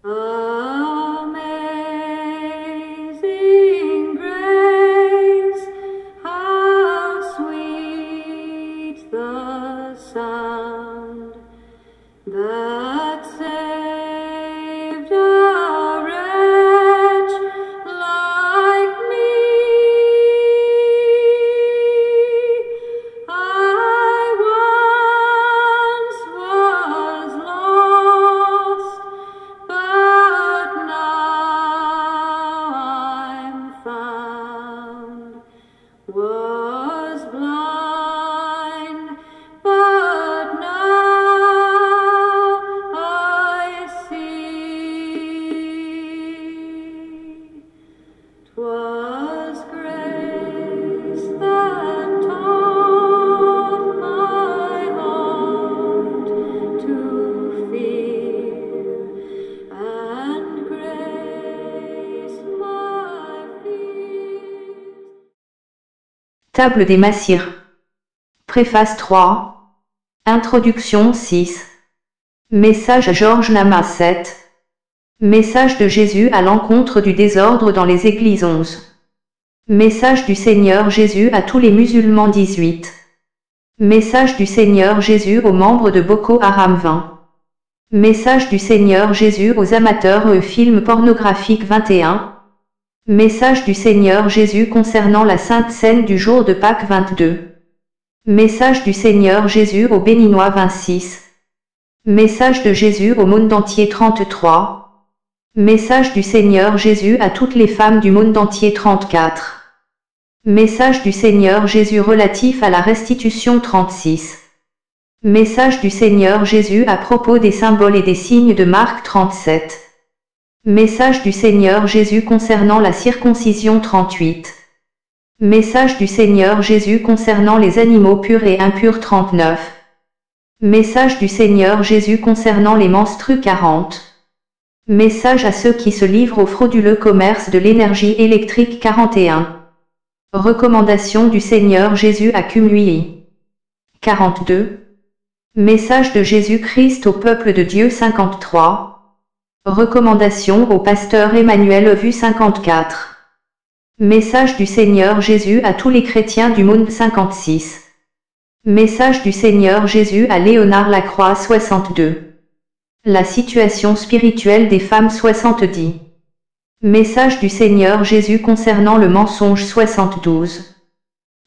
Amazing grace, how sweet the sound that saved a wretch like me. I once was lost, but now I'm found. Was blind, but now I see. 'Twas grace that taught my heart to fear, and grace my fears. Table des Massirs. Préface 3. Introduction 6. Message à Georges Nama 7. Message de Jésus à l'encontre du désordre dans les églises 11. Message du Seigneur Jésus à tous les musulmans 18. Message du Seigneur Jésus aux membres de Boko Haram 20. Message du Seigneur Jésus aux amateurs de films pornographiques 21. Message du Seigneur Jésus concernant la Sainte Seine du jour de Pâques 22. Message du Seigneur Jésus aux Béninois 26. Message de Jésus au monde entier 33. Message du Seigneur Jésus à toutes les femmes du monde entier 34. Message du Seigneur Jésus relatif à la restitution 36. Message du Seigneur Jésus à propos des symboles et des signes de Marc 37. Message du Seigneur Jésus concernant la circoncision 38. Message du Seigneur Jésus concernant les animaux purs et impurs 39. Message du Seigneur Jésus concernant les menstrues 40. Message à ceux qui se livrent au frauduleux commerce de l'énergie électrique 41. Recommandation du Seigneur Jésus à Qumui 42. Message de Jésus-Christ au peuple de Dieu 53. Recommandation au pasteur Emmanuel Vu 54. Message du Seigneur Jésus à tous les chrétiens du monde 56. Message du Seigneur Jésus à Léonard Lacroix 62. La situation spirituelle des femmes 70. Message du Seigneur Jésus concernant le mensonge 72.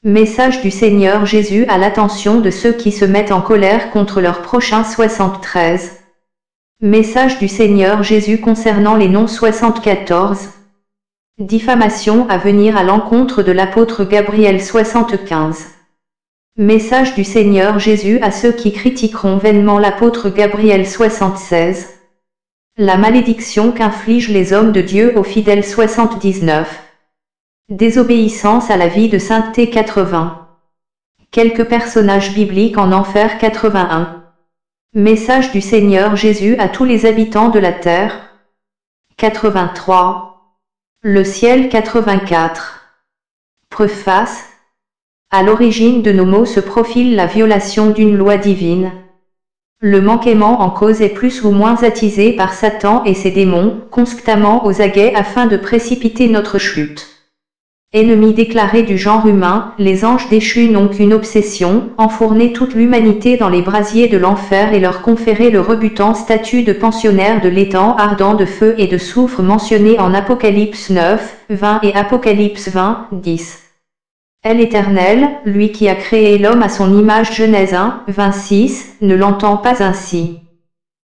Message du Seigneur Jésus à l'attention de ceux qui se mettent en colère contre leur prochain 73. Message du Seigneur Jésus concernant les noms 74. Diffamation à venir à l'encontre de l'apôtre Gabriel 75. Message du Seigneur Jésus à ceux qui critiqueront vainement l'apôtre Gabriel 76. La malédiction qu'infligent les hommes de Dieu aux fidèles 79. Désobéissance à la vie de sainteté 80. Quelques personnages bibliques en enfer 81. Message du Seigneur Jésus à tous les habitants de la terre 83. Le ciel 84. Préface. À l'origine de nos maux se profile la violation d'une loi divine. Le manquement en cause est plus ou moins attisé par Satan et ses démons, constamment aux aguets afin de précipiter notre chute. Ennemis déclarés du genre humain, les anges déchus n'ont qu'une obsession, enfourner toute l'humanité dans les brasiers de l'enfer et leur conférer le rebutant statut de pensionnaire de l'étang ardent de feu et de soufre mentionné en Apocalypse 9, 20 et Apocalypse 20, 10. Est l'Éternel, lui qui a créé l'homme à son image. Genèse 1, 26, ne l'entend pas ainsi.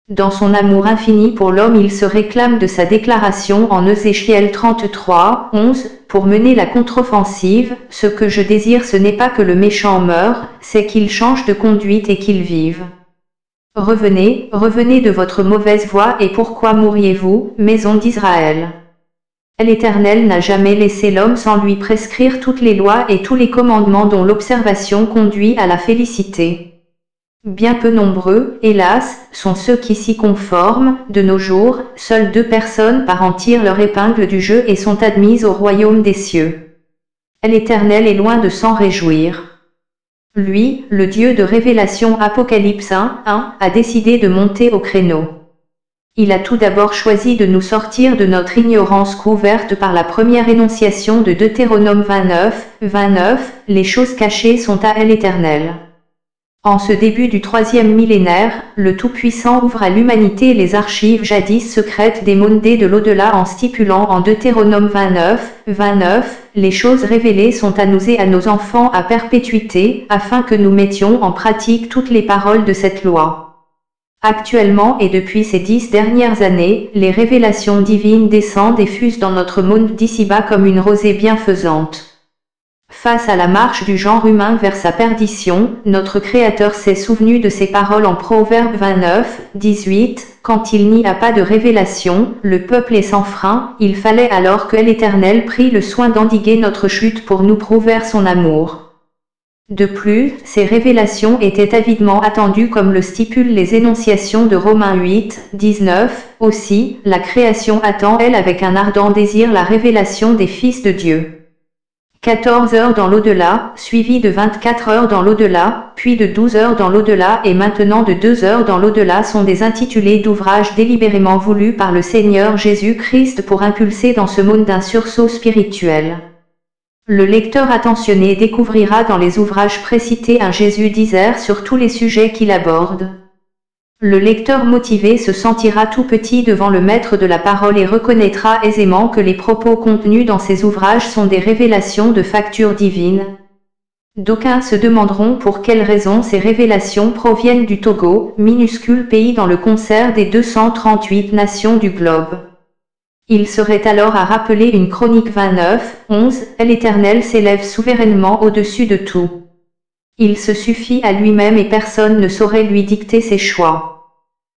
Dans son amour infini pour l'homme, il se réclame de sa déclaration en Ézéchiel 33, 11, pour mener la contre-offensive. Ce que je désire, ce n'est pas que le méchant meure, c'est qu'il change de conduite et qu'il vive. Revenez, revenez de votre mauvaise voie, et pourquoi mourriez-vous, maison d'Israël? L'Éternel n'a jamais laissé l'homme sans lui prescrire toutes les lois et tous les commandements dont l'observation conduit à la félicité. Bien peu nombreux, hélas, sont ceux qui s'y conforment. De nos jours, seules 2 personnes par an tirent leur épingle du jeu et sont admises au royaume des cieux. L'Éternel est loin de s'en réjouir. Lui, le Dieu de révélation Apocalypse 1, 1, a décidé de monter au créneau. Il a tout d'abord choisi de nous sortir de notre ignorance couverte par la première énonciation de Deutéronome 29, les choses cachées sont à l'Éternel. En ce début du 3e millénaire, le Tout-Puissant ouvre à l'humanité les archives jadis secrètes des mondés de l'au-delà en stipulant en Deutéronome 29, les choses révélées sont à nous et à nos enfants à perpétuité, afin que nous mettions en pratique toutes les paroles de cette loi. Actuellement et depuis ces 10 dernières années, les révélations divines descendent et fusent dans notre monde d'ici-bas comme une rosée bienfaisante. Face à la marche du genre humain vers sa perdition, notre Créateur s'est souvenu de ces paroles en Proverbe 29:18, quand il n'y a pas de révélation, le peuple est sans frein, il fallait alors que l'Éternel prit le soin d'endiguer notre chute pour nous prouver son amour. De plus, ces révélations étaient avidement attendues comme le stipulent les énonciations de Romains 8:19, aussi, la création attend elle avec un ardent désir la révélation des fils de Dieu. 14 heures dans l'au-delà, suivi de 24 heures dans l'au-delà, puis de 12 heures dans l'au-delà et maintenant de 2 heures dans l'au-delà sont des intitulés d'ouvrages délibérément voulus par le Seigneur Jésus-Christ pour impulser dans ce monde un sursaut spirituel. Le lecteur attentionné découvrira dans les ouvrages précités un Jésus disert sur tous les sujets qu'il aborde. Le lecteur motivé se sentira tout petit devant le maître de la parole et reconnaîtra aisément que les propos contenus dans ces ouvrages sont des révélations de facture divine. D'aucuns se demanderont pour quelles raisons ces révélations proviennent du Togo, minuscule pays dans le concert des 238 nations du globe. Il serait alors à rappeler une Chronique 29:11, l'Éternel s'élève souverainement au-dessus de tout. Il se suffit à lui-même et personne ne saurait lui dicter ses choix.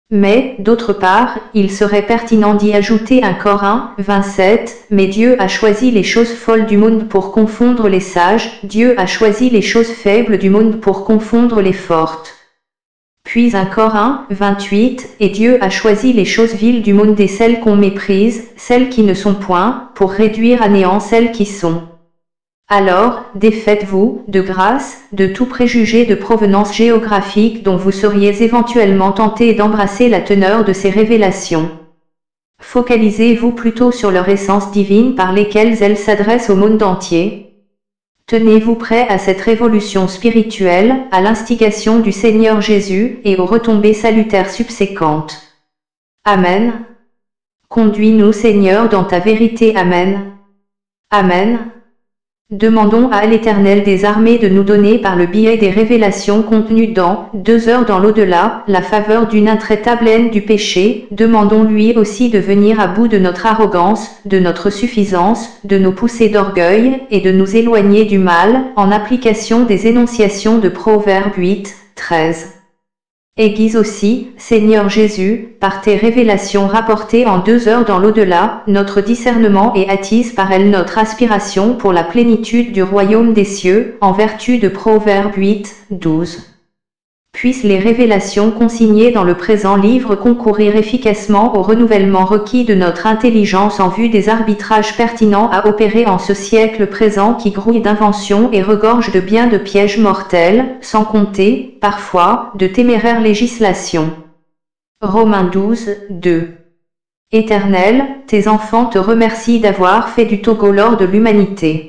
Mais, d'autre part, il serait pertinent d'y ajouter un Corin 27, mais Dieu a choisi les choses folles du monde pour confondre les sages, Dieu a choisi les choses faibles du monde pour confondre les fortes. Puis un Corin 28, et Dieu a choisi les choses viles du monde et celles qu'on méprise, celles qui ne sont point, pour réduire à néant celles qui sont. Alors, défaites-vous, de grâce, de tout préjugé de provenance géographique dont vous seriez éventuellement tenté d'embrasser la teneur de ces révélations. Focalisez-vous plutôt sur leur essence divine par lesquelles elles s'adressent au monde entier. Tenez-vous prêt à cette révolution spirituelle, à l'instigation du Seigneur Jésus et aux retombées salutaires subséquentes. Amen. Conduis-nous Seigneur dans ta vérité. Amen. Amen. Demandons à l'Éternel des armées de nous donner par le biais des révélations contenues dans 2 heures dans l'au-delà, la faveur d'une intraitable haine du péché. Demandons-lui aussi de venir à bout de notre arrogance, de notre suffisance, de nos poussées d'orgueil, et de nous éloigner du mal, en application des énonciations de Proverbe 8:13. Aiguise aussi, Seigneur Jésus, par tes révélations rapportées en 2 heures dans l'au-delà, notre discernement et attise par elles notre aspiration pour la plénitude du royaume des cieux, en vertu de Proverbe 8:12. Puissent les révélations consignées dans le présent livre concourir efficacement au renouvellement requis de notre intelligence en vue des arbitrages pertinents à opérer en ce siècle présent qui grouille d'inventions et regorge de bien de pièges mortels, sans compter, parfois, de téméraires législations. Romains 12:2. Éternel, tes enfants te remercient d'avoir fait du Togo l'or de l'humanité.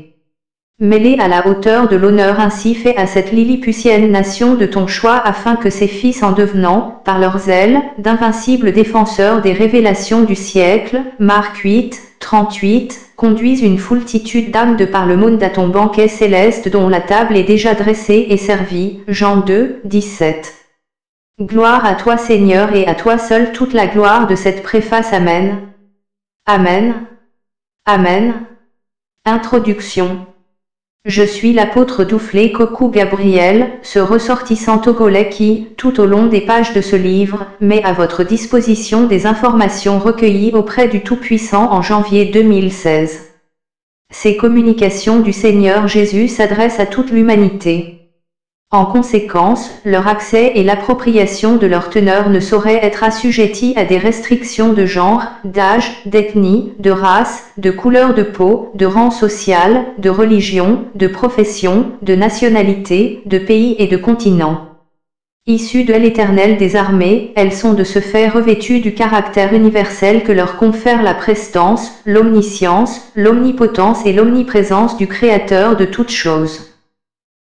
Mets-les à la hauteur de l'honneur ainsi fait à cette lilliputienne nation de ton choix afin que ses fils en devenant, par leur zèle, d'invincibles défenseurs des révélations du siècle, Marc 8:38, conduisent une foultitude d'âmes de par le monde à ton banquet céleste dont la table est déjà dressée et servie, Jean 2:17. Gloire à toi Seigneur et à toi seul toute la gloire de cette préface. Amen. Amen. Amen. Introduction. Je suis l'apôtre Douflé Kokou Gabriel, ce ressortissant togolais qui, tout au long des pages de ce livre, met à votre disposition des informations recueillies auprès du Tout-Puissant en janvier 2016. Ces communications du Seigneur Jésus s'adressent à toute l'humanité. En conséquence, leur accès et l'appropriation de leur teneur ne sauraient être assujettis à des restrictions de genre, d'âge, d'ethnie, de race, de couleur de peau, de rang social, de religion, de profession, de nationalité, de pays et de continent. Issues de l'Éternel des armées, elles sont de ce fait revêtues du caractère universel que leur confère la prestance, l'omniscience, l'omnipotence et l'omniprésence du Créateur de toutes choses.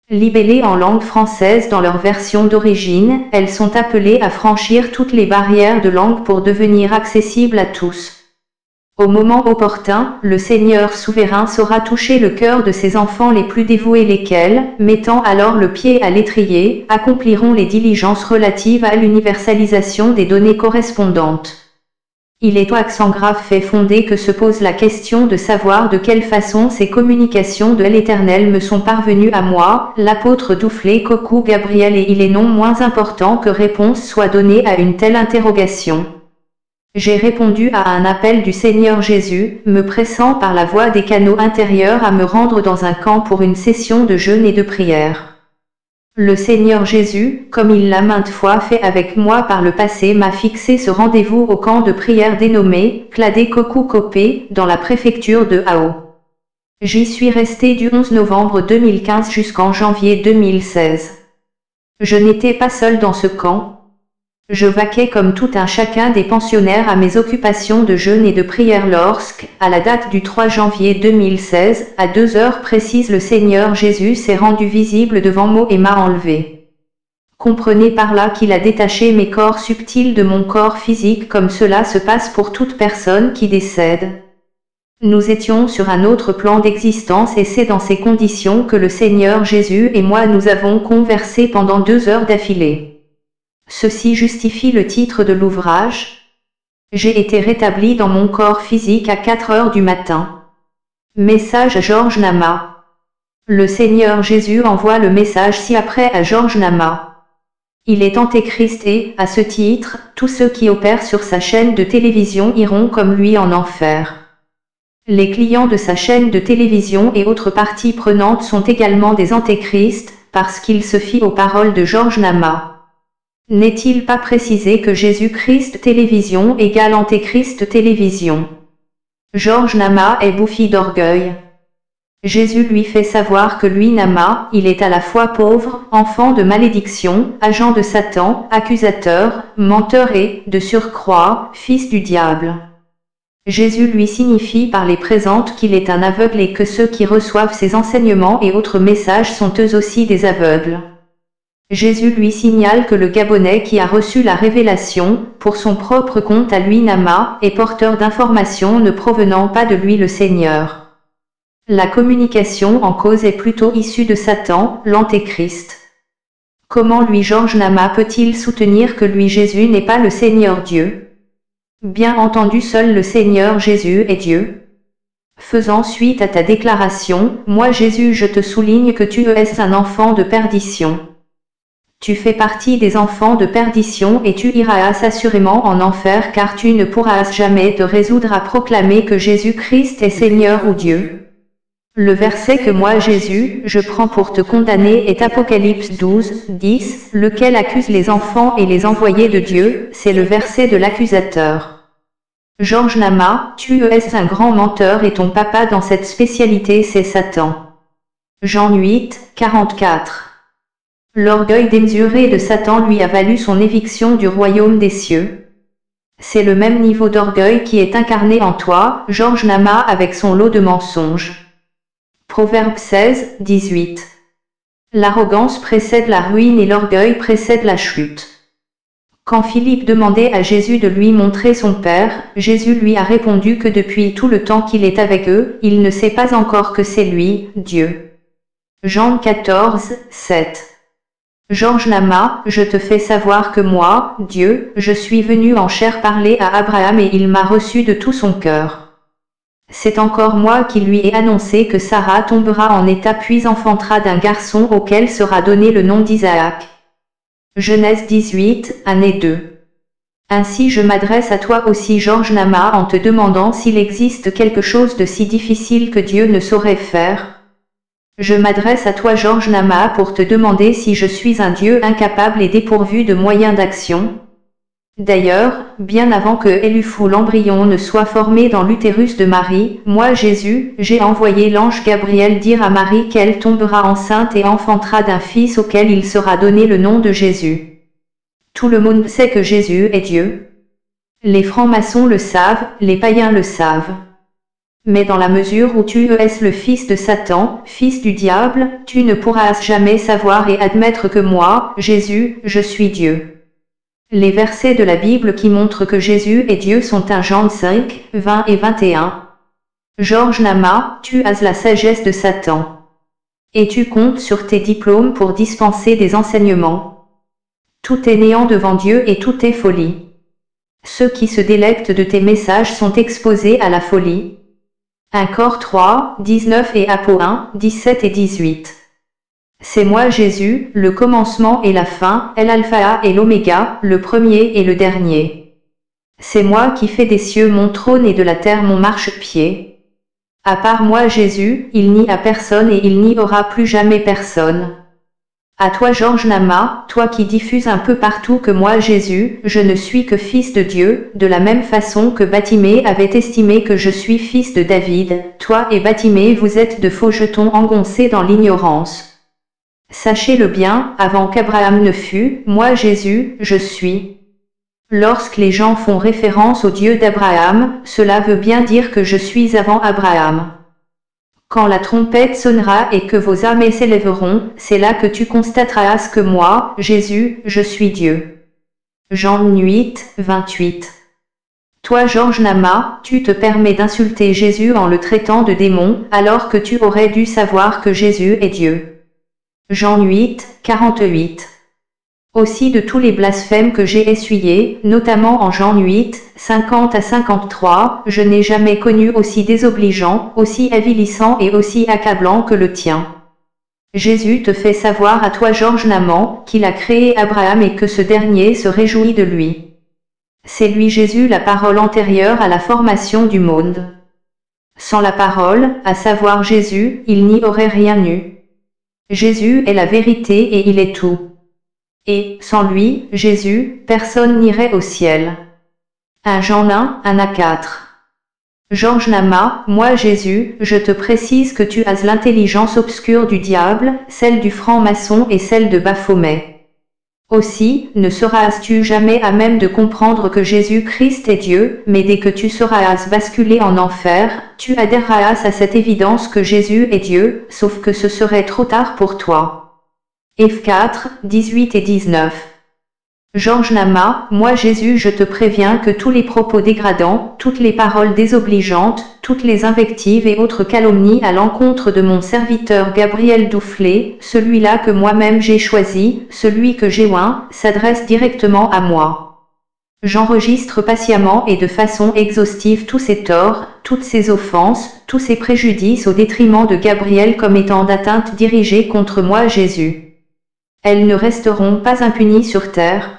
Libellées en langue française dans leur version d'origine, elles sont appelées à franchir toutes les barrières de langue pour devenir accessibles à tous. Au moment opportun, le Seigneur souverain saura toucher le cœur de ses enfants les plus dévoués, lesquels, mettant alors le pied à l'étrier, accompliront les diligences relatives à l'universalisation des données correspondantes. Il est au accent grave fait fondé que se pose la question de savoir de quelle façon ces communications de l'Éternel me sont parvenues à moi, l'apôtre Doufflé Cocou Gabriel, et il est non moins important que réponse soit donnée à une telle interrogation. J'ai répondu à un appel du Seigneur Jésus, me pressant par la voie des canaux intérieurs à me rendre dans un camp pour une session de jeûne et de prière. Le Seigneur Jésus, comme il l'a maintes fois fait avec moi par le passé, m'a fixé ce rendez-vous au camp de prière dénommé Cladé Koku Kopé, dans la préfecture de Hao. J'y suis resté du 11 novembre 2015 jusqu'en janvier 2016. Je n'étais pas seul dans ce camp. Je vaquais comme tout un chacun des pensionnaires à mes occupations de jeûne et de prière lorsque, à la date du 3 janvier 2016, à 2 heures précises, le Seigneur Jésus s'est rendu visible devant moi et m'a enlevé. Comprenez par là qu'il a détaché mes corps subtils de mon corps physique, comme cela se passe pour toute personne qui décède. Nous étions sur un autre plan d'existence et c'est dans ces conditions que le Seigneur Jésus et moi nous avons conversé pendant 2 heures d'affilée. Ceci justifie le titre de l'ouvrage. J'ai été rétabli dans mon corps physique à 4 heures du matin. Message à Georges Nama. Le Seigneur Jésus envoie le message ci-après à Georges Nama. Il est antéchrist et, à ce titre, tous ceux qui opèrent sur sa chaîne de télévision iront comme lui en enfer. Les clients de sa chaîne de télévision et autres parties prenantes sont également des antéchrists, parce qu'ils se fient aux paroles de Georges Nama. N'est-il pas précisé que Jésus-Christ télévision égale Antéchrist télévision? Georges Nama est bouffi d'orgueil. Jésus lui fait savoir que lui, Nama, il est à la fois pauvre, enfant de malédiction, agent de Satan, accusateur, menteur et, de surcroît, fils du diable. Jésus lui signifie par les présentes qu'il est un aveugle et que ceux qui reçoivent ses enseignements et autres messages sont eux aussi des aveugles. Jésus lui signale que le Gabonais qui a reçu la révélation, pour son propre compte à lui, Nama, est porteur d'informations ne provenant pas de lui, le Seigneur. La communication en cause est plutôt issue de Satan, l'Antéchrist. Comment lui Georges Nama peut-il soutenir que lui Jésus n'est pas le Seigneur Dieu? Bien entendu, seul le Seigneur Jésus est Dieu. Faisant suite à ta déclaration, moi Jésus je te souligne que tu es un enfant de perdition. Tu fais partie des enfants de perdition et tu iras assurément en enfer car tu ne pourras jamais te résoudre à proclamer que Jésus-Christ est Seigneur ou Dieu. Le verset que moi Jésus, je prends pour te condamner est Apocalypse 12, 10, lequel accuse les enfants et les envoyés de Dieu, c'est le verset de l'accusateur. Georges Nama, tu es un grand menteur et ton papa dans cette spécialité c'est Satan. Jean 8, 44. L'orgueil démesuré de Satan lui a valu son éviction du royaume des cieux. C'est le même niveau d'orgueil qui est incarné en toi, Georges Nama, avec son lot de mensonges. Proverbe 16, 18. L'arrogance précède la ruine et l'orgueil précède la chute. Quand Philippe demandait à Jésus de lui montrer son Père, Jésus lui a répondu que depuis tout le temps qu'il est avec eux, il ne sait pas encore que c'est lui, Dieu. Jean 14, 7. Georges Nama, je te fais savoir que moi, Dieu, je suis venu en chair parler à Abraham et il m'a reçu de tout son cœur. C'est encore moi qui lui ai annoncé que Sarah tombera en état puis enfantera d'un garçon auquel sera donné le nom d'Isaac. Genèse 18, année 2. Ainsi je m'adresse à toi aussi Georges Nama en te demandant s'il existe quelque chose de si difficile que Dieu ne saurait faire. Je m'adresse à toi Georges Nama pour te demander si je suis un Dieu incapable et dépourvu de moyens d'action. D'ailleurs, bien avant que Élufou l'embryon ne soit formé dans l'utérus de Marie, moi Jésus, j'ai envoyé l'ange Gabriel dire à Marie qu'elle tombera enceinte et enfantera d'un fils auquel il sera donné le nom de Jésus. Tout le monde sait que Jésus est Dieu. Les francs-maçons le savent, les païens le savent. Mais dans la mesure où tu es le fils de Satan, fils du diable, tu ne pourras jamais savoir et admettre que moi, Jésus, je suis Dieu. Les versets de la Bible qui montrent que Jésus est Dieu sont 1 Jean 5, 20 et 21. Georges Nama, tu as la sagesse de Satan. Et tu comptes sur tes diplômes pour dispenser des enseignements. Tout est néant devant Dieu et tout est folie. Ceux qui se délectent de tes messages sont exposés à la folie. 1 Cor 3, 19 et Apo 1, 17 et 18. C'est moi Jésus, le commencement et la fin, l'alpha et l'oméga, le premier et le dernier. C'est moi qui fais des cieux mon trône et de la terre mon marchepied. À part moi Jésus, il n'y a personne et il n'y aura plus jamais personne. À toi Georges Nama, toi qui diffuses un peu partout que moi Jésus, je ne suis que fils de Dieu, de la même façon que Batimée avait estimé que je suis fils de David, toi et Batimée vous êtes de faux jetons engoncés dans l'ignorance. Sachez-le bien, avant qu'Abraham ne fût, moi Jésus, je suis. Lorsque les gens font référence au Dieu d'Abraham, cela veut bien dire que je suis avant Abraham. Quand la trompette sonnera et que vos armées s'élèveront, c'est là que tu constateras que moi, Jésus, je suis Dieu. Jean 8, 28. Toi Georges Nama, tu te permets d'insulter Jésus en le traitant de démon, alors que tu aurais dû savoir que Jésus est Dieu. Jean 8, 48. Aussi de tous les blasphèmes que j'ai essuyés, notamment en Jean 8, 50 à 53, je n'ai jamais connu aussi désobligeant, aussi avilissant et aussi accablant que le tien. Jésus te fait savoir à toi Georges Naman, qu'il a créé Abraham et que ce dernier se réjouit de lui. C'est lui Jésus la parole antérieure à la formation du monde. Sans la parole, à savoir Jésus, il n'y aurait rien eu. Jésus est la vérité et il est tout. Et, sans lui, Jésus, personne n'irait au ciel. 1 Jean 1, 1 à 4. Georges Nama, moi Jésus, je te précise que tu as l'intelligence obscure du diable, celle du franc-maçon et celle de Baphomet. Aussi, ne seras-tu jamais à même de comprendre que Jésus-Christ est Dieu, mais dès que tu seras basculé en enfer, tu adhéreras à cette évidence que Jésus est Dieu, sauf que ce serait trop tard pour toi. F 4, 18 et 19. Georges Nama, moi Jésus je te préviens que tous les propos dégradants, toutes les paroles désobligeantes, toutes les invectives et autres calomnies à l'encontre de mon serviteur Gabriel Doufflet, celui-là que moi-même j'ai choisi, celui que j'ai oint, s'adressent directement à moi. J'enregistre patiemment et de façon exhaustive tous ces torts, toutes ces offenses, tous ces préjudices au détriment de Gabriel comme étant d'atteintes dirigées contre moi Jésus. Elles ne resteront pas impunies sur terre.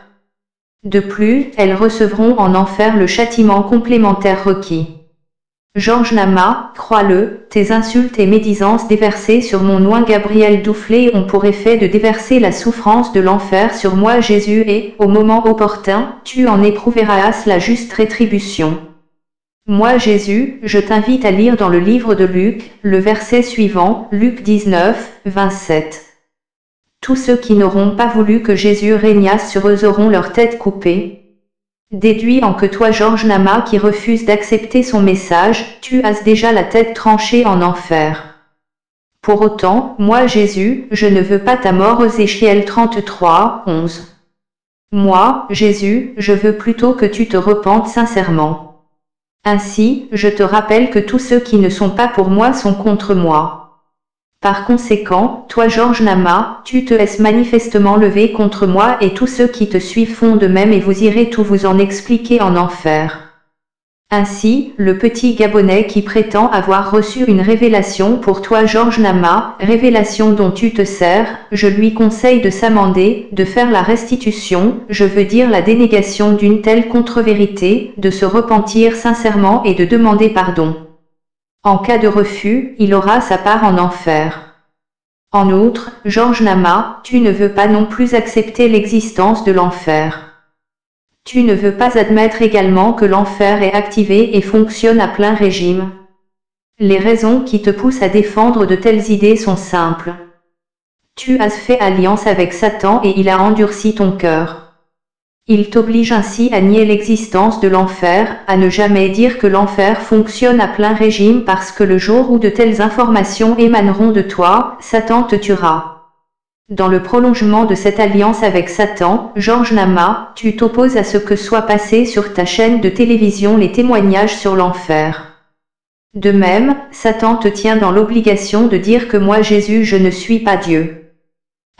De plus, elles recevront en enfer le châtiment complémentaire requis. Georges Nama, crois-le, tes insultes et médisances déversées sur mon oint Gabriel Doufflet ont pour effet de déverser la souffrance de l'enfer sur moi Jésus et, au moment opportun, tu en éprouveras la juste rétribution. Moi Jésus, je t'invite à lire dans le livre de Luc, le verset suivant, Luc 19, 27. Tous ceux qui n'auront pas voulu que Jésus régnasse sur eux auront leur tête coupée. Déduis en que toi Georges Nama qui refuse d'accepter son message, tu as déjà la tête tranchée en enfer. Pour autant, moi Jésus, je ne veux pas ta mort. Ézéchiel 33, 11. Moi, Jésus, je veux plutôt que tu te repentes sincèrement. Ainsi, je te rappelle que tous ceux qui ne sont pas pour moi sont contre moi. Par conséquent, toi Georges Nama, tu te es manifestement levé contre moi et tous ceux qui te suivent font de même et vous irez tout vous en expliquer en enfer. Ainsi, le petit Gabonais qui prétend avoir reçu une révélation pour toi Georges Nama, révélation dont tu te sers, je lui conseille de s'amender, de faire la restitution, je veux dire la dénégation d'une telle contre-vérité, de se repentir sincèrement et de demander pardon. En cas de refus, il aura sa part en enfer. En outre, Georges Nama, tu ne veux pas non plus accepter l'existence de l'enfer. Tu ne veux pas admettre également que l'enfer est activé et fonctionne à plein régime. Les raisons qui te poussent à défendre de telles idées sont simples. Tu as fait alliance avec Satan et il a endurci ton cœur. Il t'oblige ainsi à nier l'existence de l'enfer, à ne jamais dire que l'enfer fonctionne à plein régime parce que le jour où de telles informations émaneront de toi, Satan te tuera. Dans le prolongement de cette alliance avec Satan, Georges Nama, tu t'opposes à ce que soient passés sur ta chaîne de télévision les témoignages sur l'enfer. De même, Satan te tient dans l'obligation de dire que moi Jésus je ne suis pas Dieu.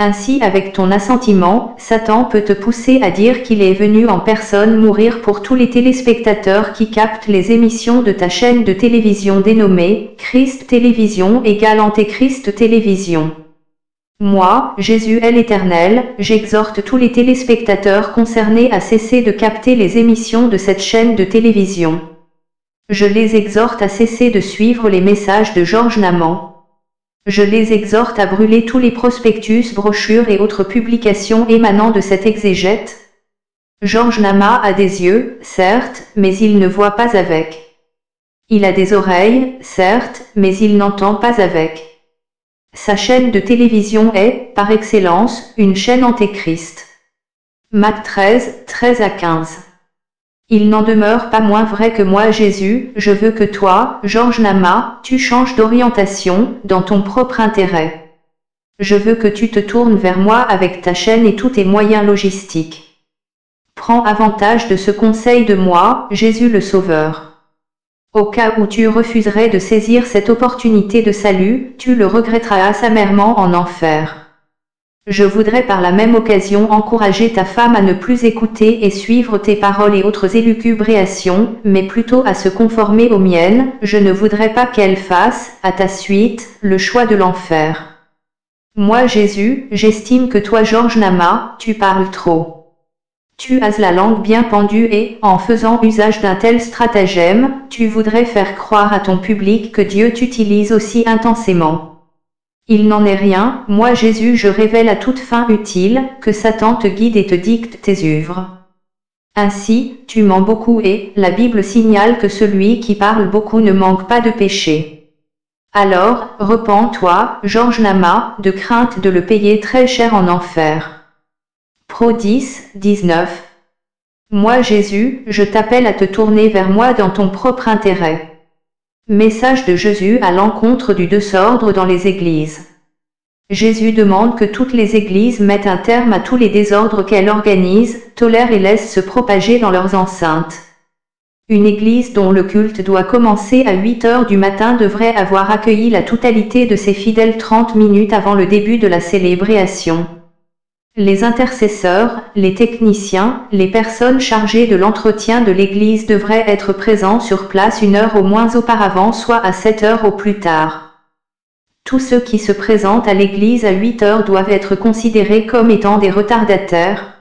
Ainsi avec ton assentiment, Satan peut te pousser à dire qu'il est venu en personne mourir pour tous les téléspectateurs qui captent les émissions de ta chaîne de télévision dénommée Christ Télévision égale Antéchrist Télévision. Moi, Jésus est l'Éternel, j'exhorte tous les téléspectateurs concernés à cesser de capter les émissions de cette chaîne de télévision. Je les exhorte à cesser de suivre les messages de Georges Naman. Je les exhorte à brûler tous les prospectus, brochures et autres publications émanant de cette exégète. Georges Nama a des yeux, certes, mais il ne voit pas avec. Il a des oreilles, certes, mais il n'entend pas avec. Sa chaîne de télévision est, par excellence, une chaîne antéchrist. Matthieu 13, 13 à 15. Il n'en demeure pas moins vrai que moi Jésus, je veux que toi, Georges Nama, tu changes d'orientation, dans ton propre intérêt. Je veux que tu te tournes vers moi avec ta chaîne et tous tes moyens logistiques. Prends avantage de ce conseil de moi, Jésus le Sauveur. Au cas où tu refuserais de saisir cette opportunité de salut, tu le regretteras amèrement en enfer. Je voudrais par la même occasion encourager ta femme à ne plus écouter et suivre tes paroles et autres élucubrations, mais plutôt à se conformer aux miennes. Je ne voudrais pas qu'elle fasse, à ta suite, le choix de l'enfer. Moi Jésus, j'estime que toi Georges Nama, tu parles trop. Tu as la langue bien pendue et, en faisant usage d'un tel stratagème, tu voudrais faire croire à ton public que Dieu t'utilise aussi intensément. Il n'en est rien, moi Jésus je révèle à toute fin utile, que Satan te guide et te dicte tes œuvres. Ainsi, tu mens beaucoup et, la Bible signale que celui qui parle beaucoup ne manque pas de péché. Alors, repens-toi, Georges Nama, de crainte de le payer très cher en enfer. Pro 10, 19. Moi Jésus, je t'appelle à te tourner vers moi dans ton propre intérêt. Message de Jésus à l'encontre du désordre dans les églises. Jésus demande que toutes les églises mettent un terme à tous les désordres qu'elles organisent, tolèrent et laissent se propager dans leurs enceintes. Une église dont le culte doit commencer à 8 heures du matin devrait avoir accueilli la totalité de ses fidèles 30 minutes avant le début de la célébration. Les intercesseurs, les techniciens, les personnes chargées de l'entretien de l'église devraient être présents sur place 1 heure au moins auparavant, soit à 7 heures au plus tard. Tous ceux qui se présentent à l'église à 8 heures doivent être considérés comme étant des retardataires.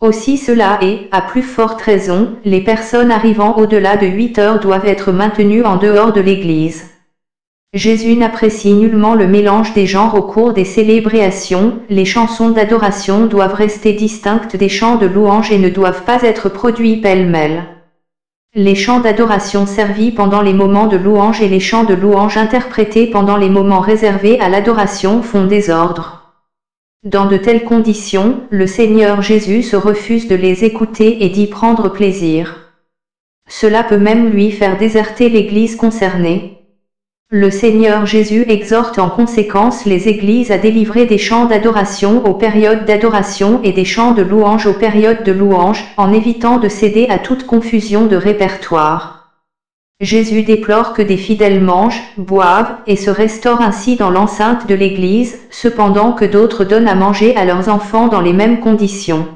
Aussi cela est, à plus forte raison, les personnes arrivant au-delà de 8 heures doivent être maintenues en dehors de l'église. Jésus n'apprécie nullement le mélange des genres au cours des célébrations, les chansons d'adoration doivent rester distinctes des chants de louange et ne doivent pas être produits pêle-mêle. Les chants d'adoration servis pendant les moments de louange et les chants de louange interprétés pendant les moments réservés à l'adoration font désordre. Dans de telles conditions, le Seigneur Jésus se refuse de les écouter et d'y prendre plaisir. Cela peut même lui faire déserter l'église concernée. Le Seigneur Jésus exhorte en conséquence les églises à délivrer des chants d'adoration aux périodes d'adoration et des chants de louange aux périodes de louange, en évitant de céder à toute confusion de répertoire. Jésus déplore que des fidèles mangent, boivent et se restaurent ainsi dans l'enceinte de l'église, cependant que d'autres donnent à manger à leurs enfants dans les mêmes conditions.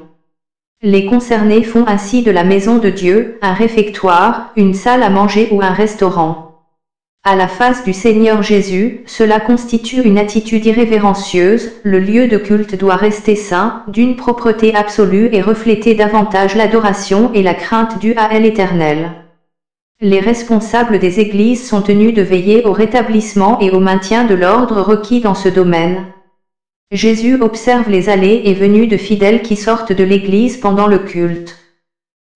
Les concernés font ainsi de la maison de Dieu un réfectoire, une salle à manger ou un restaurant. À la face du Seigneur Jésus, cela constitue une attitude irrévérencieuse, le lieu de culte doit rester saint, d'une propreté absolue et refléter davantage l'adoration et la crainte due à l'Éternel. Les responsables des églises sont tenus de veiller au rétablissement et au maintien de l'ordre requis dans ce domaine. Jésus observe les allées et venues de fidèles qui sortent de l'église pendant le culte.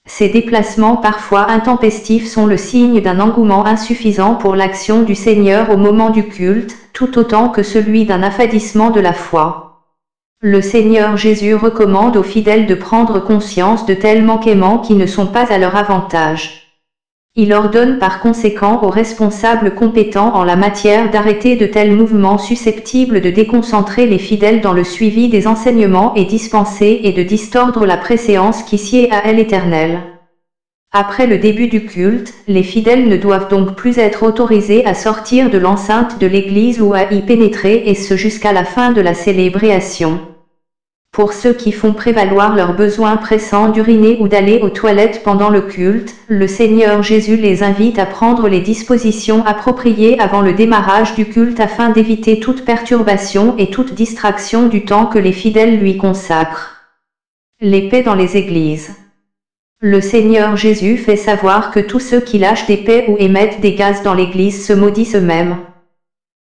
Ces déplacements parfois intempestifs sont le signe d'un engouement insuffisant pour l'action du Seigneur au moment du culte, tout autant que celui d'un affadissement de la foi. Le Seigneur Jésus recommande aux fidèles de prendre conscience de tels manquements qui ne sont pas à leur avantage. Il ordonne par conséquent aux responsables compétents en la matière d'arrêter de tels mouvements susceptibles de déconcentrer les fidèles dans le suivi des enseignements et dispensés et de distordre la préséance qui sied à elle éternelle. Après le début du culte, les fidèles ne doivent donc plus être autorisés à sortir de l'enceinte de l'église ou à y pénétrer et ce jusqu'à la fin de la célébration. Pour ceux qui font prévaloir leurs besoins pressants d'uriner ou d'aller aux toilettes pendant le culte, le Seigneur Jésus les invite à prendre les dispositions appropriées avant le démarrage du culte afin d'éviter toute perturbation et toute distraction du temps que les fidèles lui consacrent. L'épée dans les églises. Le Seigneur Jésus fait savoir que tous ceux qui lâchent des paix ou émettent des gaz dans l'église se maudissent eux-mêmes.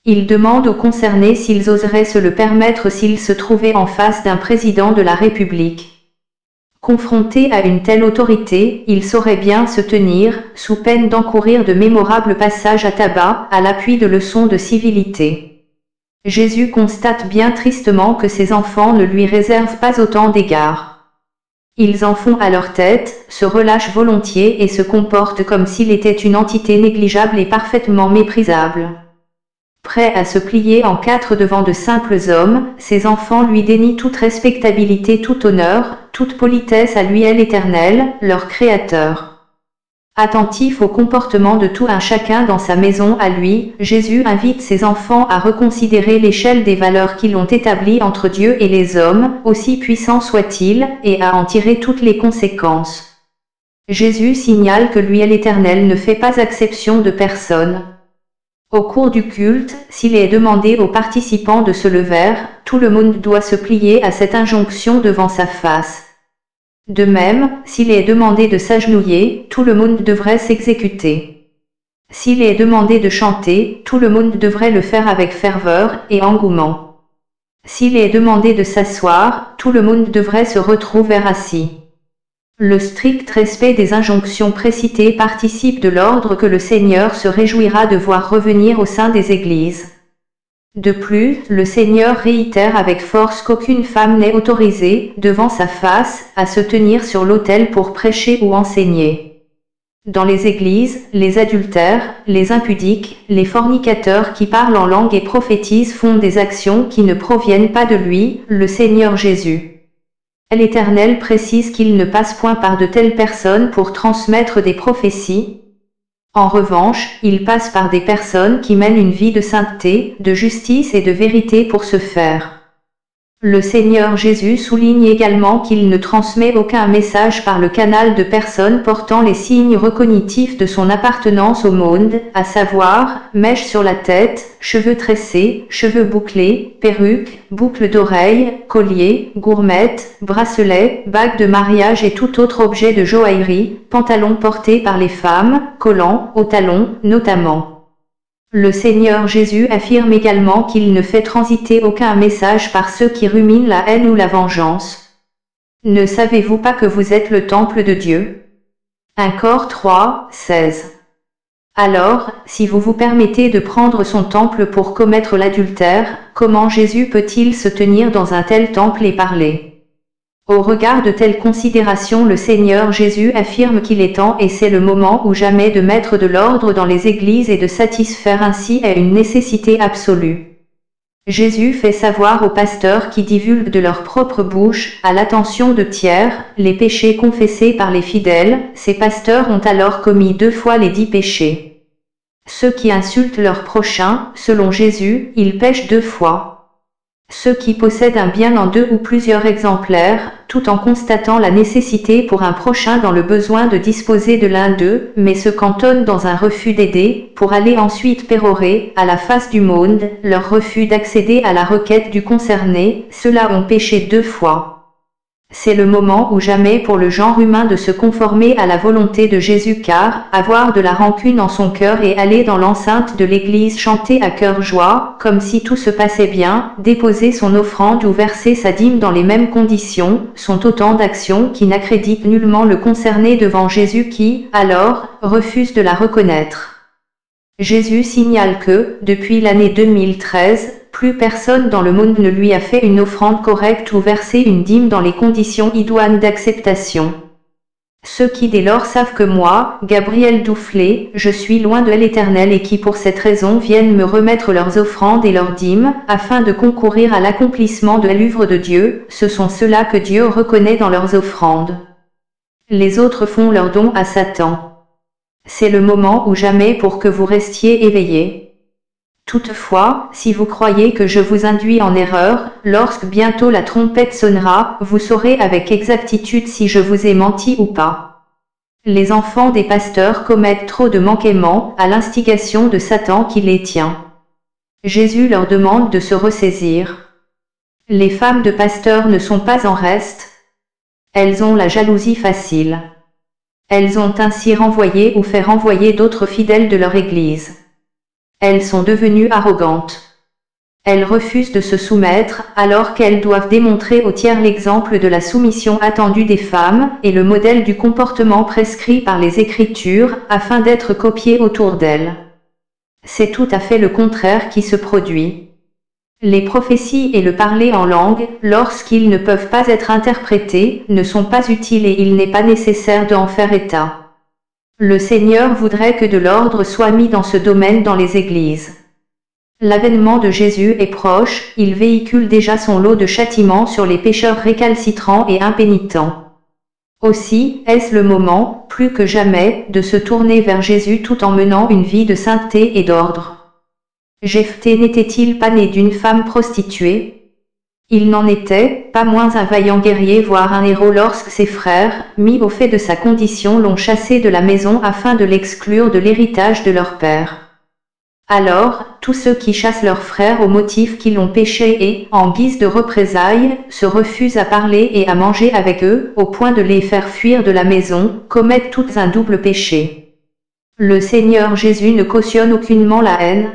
Il demande aux concernés s'ils oseraient se le permettre s'ils se trouvaient en face d'un président de la République. Confrontés à une telle autorité, ils sauraient bien se tenir, sous peine d'encourir de mémorables passages à tabac, à l'appui de leçons de civilité. Jésus constate bien tristement que ses enfants ne lui réservent pas autant d'égards. Ils en font à leur tête, se relâchent volontiers et se comportent comme s'il était une entité négligeable et parfaitement méprisable. Prêt à se plier en quatre devant de simples hommes, ses enfants lui dénient toute respectabilité, tout honneur, toute politesse à lui l'Éternel, leur Créateur. Attentif au comportement de tout un chacun dans sa maison à lui, Jésus invite ses enfants à reconsidérer l'échelle des valeurs qu'ils ont établies entre Dieu et les hommes, aussi puissants soient-ils, et à en tirer toutes les conséquences. Jésus signale que lui l'Éternel ne fait pas exception de personne. Au cours du culte, s'il est demandé aux participants de se lever, tout le monde doit se plier à cette injonction devant sa face. De même, s'il est demandé de s'agenouiller, tout le monde devrait s'exécuter. S'il est demandé de chanter, tout le monde devrait le faire avec ferveur et engouement. S'il est demandé de s'asseoir, tout le monde devrait se retrouver assis. Le strict respect des injonctions précitées participe de l'ordre que le Seigneur se réjouira de voir revenir au sein des églises. De plus, le Seigneur réitère avec force qu'aucune femme n'est autorisée, devant sa face, à se tenir sur l'autel pour prêcher ou enseigner. Dans les églises, les adultères, les impudiques, les fornicateurs qui parlent en langue et prophétisent font des actions qui ne proviennent pas de lui, le Seigneur Jésus. L'Éternel précise qu'il ne passe point par de telles personnes pour transmettre des prophéties. En revanche, il passe par des personnes qui mènent une vie de sainteté, de justice et de vérité pour ce faire. Le Seigneur Jésus souligne également qu'il ne transmet aucun message par le canal de personnes portant les signes recognitifs de son appartenance au monde, à savoir, mèche sur la tête, cheveux tressés, cheveux bouclés, perruque, boucles d'oreilles, collier, gourmette, bracelet, bague de mariage et tout autre objet de joaillerie, pantalons portés par les femmes, collants, aux talons, notamment. Le Seigneur Jésus affirme également qu'il ne fait transiter aucun message par ceux qui ruminent la haine ou la vengeance. Ne savez-vous pas que vous êtes le temple de Dieu? 1 Cor 3, 16. Alors, si vous vous permettez de prendre son temple pour commettre l'adultère, comment Jésus peut-il se tenir dans un tel temple et parler? Au regard de telles considérations, le Seigneur Jésus affirme qu'il est temps et c'est le moment ou jamais de mettre de l'ordre dans les églises et de satisfaire ainsi à une nécessité absolue. Jésus fait savoir aux pasteurs qui divulguent de leur propre bouche, à l'attention de tiers, les péchés confessés par les fidèles. Ces pasteurs ont alors commis 2 fois les 10 péchés. Ceux qui insultent leur prochain, selon Jésus, ils pêchent 2 fois. Ceux qui possèdent un bien en 2 ou plusieurs exemplaires, tout en constatant la nécessité pour un prochain dans le besoin de disposer de l'un d'eux, mais se cantonnent dans un refus d'aider, pour aller ensuite pérorer, à la face du monde, leur refus d'accéder à la requête du concerné, ceux-là ont péché 2 fois. C'est le moment ou jamais pour le genre humain de se conformer à la volonté de Jésus car, avoir de la rancune en son cœur et aller dans l'enceinte de l'église chanter à cœur joie, comme si tout se passait bien, déposer son offrande ou verser sa dîme dans les mêmes conditions, sont autant d'actions qui n'accréditent nullement le concerné devant Jésus qui, alors, refuse de la reconnaître. Jésus signale que, depuis l'année 2013, plus personne dans le monde ne lui a fait une offrande correcte ou versé une dîme dans les conditions idoines d'acceptation. Ceux qui dès lors savent que moi, Gabriel Doufflet, je suis loin de l'Éternel et qui pour cette raison viennent me remettre leurs offrandes et leurs dîmes, afin de concourir à l'accomplissement de l'œuvre de Dieu, ce sont ceux-là que Dieu reconnaît dans leurs offrandes. Les autres font leurs dons à Satan. C'est le moment ou jamais pour que vous restiez éveillés. Toutefois, si vous croyez que je vous induis en erreur, lorsque bientôt la trompette sonnera, vous saurez avec exactitude si je vous ai menti ou pas. Les enfants des pasteurs commettent trop de manquements, à l'instigation de Satan qui les tient. Jésus leur demande de se ressaisir. Les femmes de pasteurs ne sont pas en reste. Elles ont la jalousie facile. Elles ont ainsi renvoyé ou fait renvoyer d'autres fidèles de leur Église. Elles sont devenues arrogantes. Elles refusent de se soumettre, alors qu'elles doivent démontrer au tiers l'exemple de la soumission attendue des femmes, et le modèle du comportement prescrit par les Écritures, afin d'être copiées autour d'elles. C'est tout à fait le contraire qui se produit. Les prophéties et le parler en langue, lorsqu'ils ne peuvent pas être interprétés, ne sont pas utiles et il n'est pas nécessaire d'en faire état. Le Seigneur voudrait que de l'ordre soit mis dans ce domaine dans les églises. L'avènement de Jésus est proche, il véhicule déjà son lot de châtiments sur les pécheurs récalcitrants et impénitents. Aussi, est-ce le moment, plus que jamais, de se tourner vers Jésus tout en menant une vie de sainteté et d'ordre. Jephthé n'était-il pas né d'une femme prostituée ? Il n'en était pas moins un vaillant guerrier voire un héros lorsque ses frères, mis au fait de sa condition, l'ont chassé de la maison afin de l'exclure de l'héritage de leur père. Alors, tous ceux qui chassent leurs frères au motif qu'ils ont péché et, en guise de représailles, se refusent à parler et à manger avec eux, au point de les faire fuir de la maison, commettent tous un double péché. Le Seigneur Jésus ne cautionne aucunement la haine.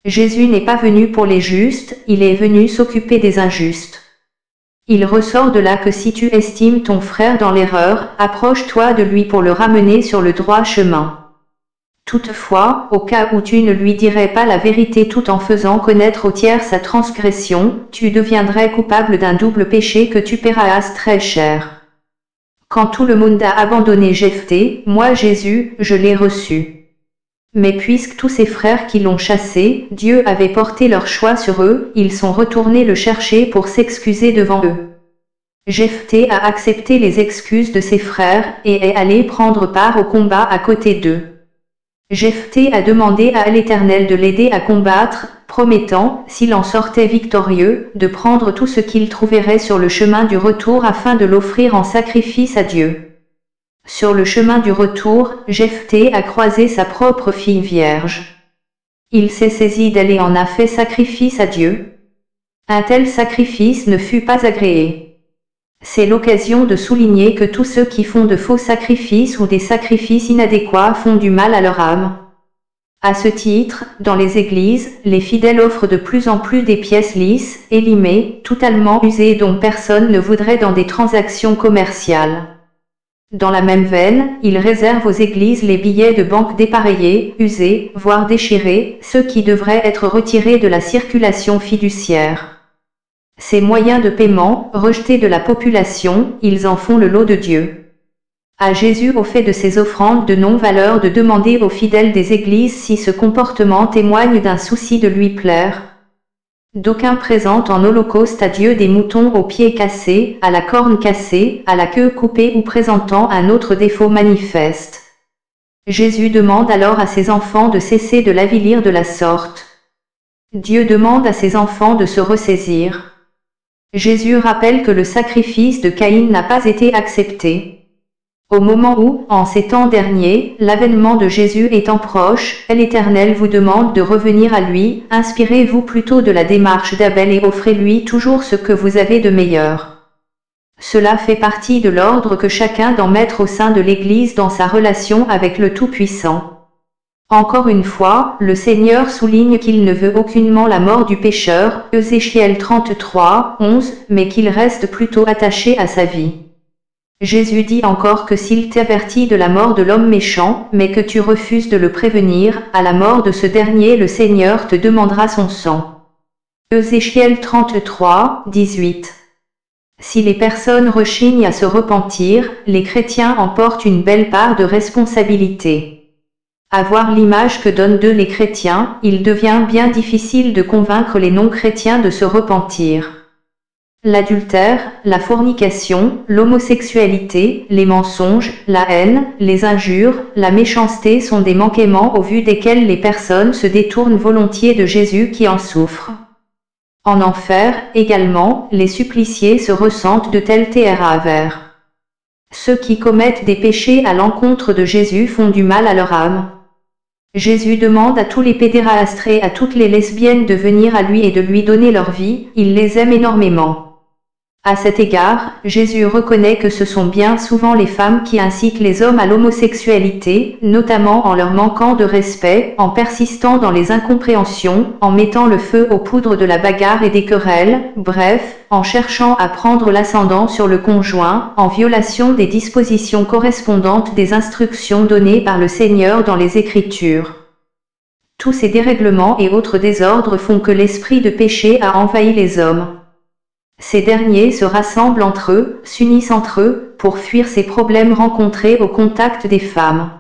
Jésus n'est pas venu pour les justes, il est venu s'occuper des injustes. Il ressort de là que si tu estimes ton frère dans l'erreur, approche-toi de lui pour le ramener sur le droit chemin. Toutefois, au cas où tu ne lui dirais pas la vérité tout en faisant connaître au tiers sa transgression, tu deviendrais coupable d'un double péché que tu paieras très cher. Quand tout le monde a abandonné Jephthé, moi Jésus, je l'ai reçu. Mais puisque tous ses frères qui l'ont chassé, Dieu avait porté leur choix sur eux, ils sont retournés le chercher pour s'excuser devant eux. Jephthé a accepté les excuses de ses frères, et est allé prendre part au combat à côté d'eux. Jephthé a demandé à l'Éternel de l'aider à combattre, promettant, s'il en sortait victorieux, de prendre tout ce qu'il trouverait sur le chemin du retour afin de l'offrir en sacrifice à Dieu. Sur le chemin du retour, Jephthé a croisé sa propre fille vierge. Il s'est saisi d'elle et en a fait sacrifice à Dieu. Un tel sacrifice ne fut pas agréé. C'est l'occasion de souligner que tous ceux qui font de faux sacrifices ou des sacrifices inadéquats font du mal à leur âme. À ce titre, dans les églises, les fidèles offrent de plus en plus des pièces lisses, élimées, totalement usées dont personne ne voudrait dans des transactions commerciales. Dans la même veine, ils réservent aux églises les billets de banque dépareillés, usés, voire déchirés, ceux qui devraient être retirés de la circulation fiduciaire. Ces moyens de paiement, rejetés de la population, ils en font le lot de Dieu. À Jésus au fait de ces offrandes de non-valeur de demander aux fidèles des églises si ce comportement témoigne d'un souci de lui plaire. D'aucuns présentent en holocauste à Dieu des moutons aux pieds cassés, à la corne cassée, à la queue coupée ou présentant un autre défaut manifeste. Jésus demande alors à ses enfants de cesser de l'avilir de la sorte. Dieu demande à ses enfants de se ressaisir. Jésus rappelle que le sacrifice de Caïn n'a pas été accepté. Au moment où, en ces temps derniers, l'avènement de Jésus étant proche, l'Éternel vous demande de revenir à lui, inspirez-vous plutôt de la démarche d'Abel et offrez-lui toujours ce que vous avez de meilleur. Cela fait partie de l'ordre que chacun doit mettre au sein de l'Église dans sa relation avec le Tout-Puissant. Encore une fois, le Seigneur souligne qu'il ne veut aucunement la mort du pécheur, Ézéchiel 33, 11, mais qu'il reste plutôt attaché à sa vie. Jésus dit encore que s'il t'avertit de la mort de l'homme méchant, mais que tu refuses de le prévenir, à la mort de ce dernier le Seigneur te demandera son sang. Ézéchiel 33, 18. Si les personnes rechignent à se repentir, les chrétiens en portent une belle part de responsabilité. À voir l'image que donnent d'eux les chrétiens, il devient bien difficile de convaincre les non-chrétiens de se repentir. L'adultère, la fornication, l'homosexualité, les mensonges, la haine, les injures, la méchanceté sont des manquements au vu desquels les personnes se détournent volontiers de Jésus qui en souffre. En enfer, également, les suppliciés se ressentent de tels travers. Ceux qui commettent des péchés à l'encontre de Jésus font du mal à leur âme. Jésus demande à tous les pédérastes et à toutes les lesbiennes de venir à lui et de lui donner leur vie, il les aime énormément. À cet égard, Jésus reconnaît que ce sont bien souvent les femmes qui incitent les hommes à l'homosexualité, notamment en leur manquant de respect, en persistant dans les incompréhensions, en mettant le feu aux poudres de la bagarre et des querelles, bref, en cherchant à prendre l'ascendant sur le conjoint, en violation des dispositions correspondantes des instructions données par le Seigneur dans les Écritures. Tous ces dérèglements et autres désordres font que l'esprit de péché a envahi les hommes. Ces derniers se rassemblent entre eux, s'unissent entre eux, pour fuir ces problèmes rencontrés au contact des femmes.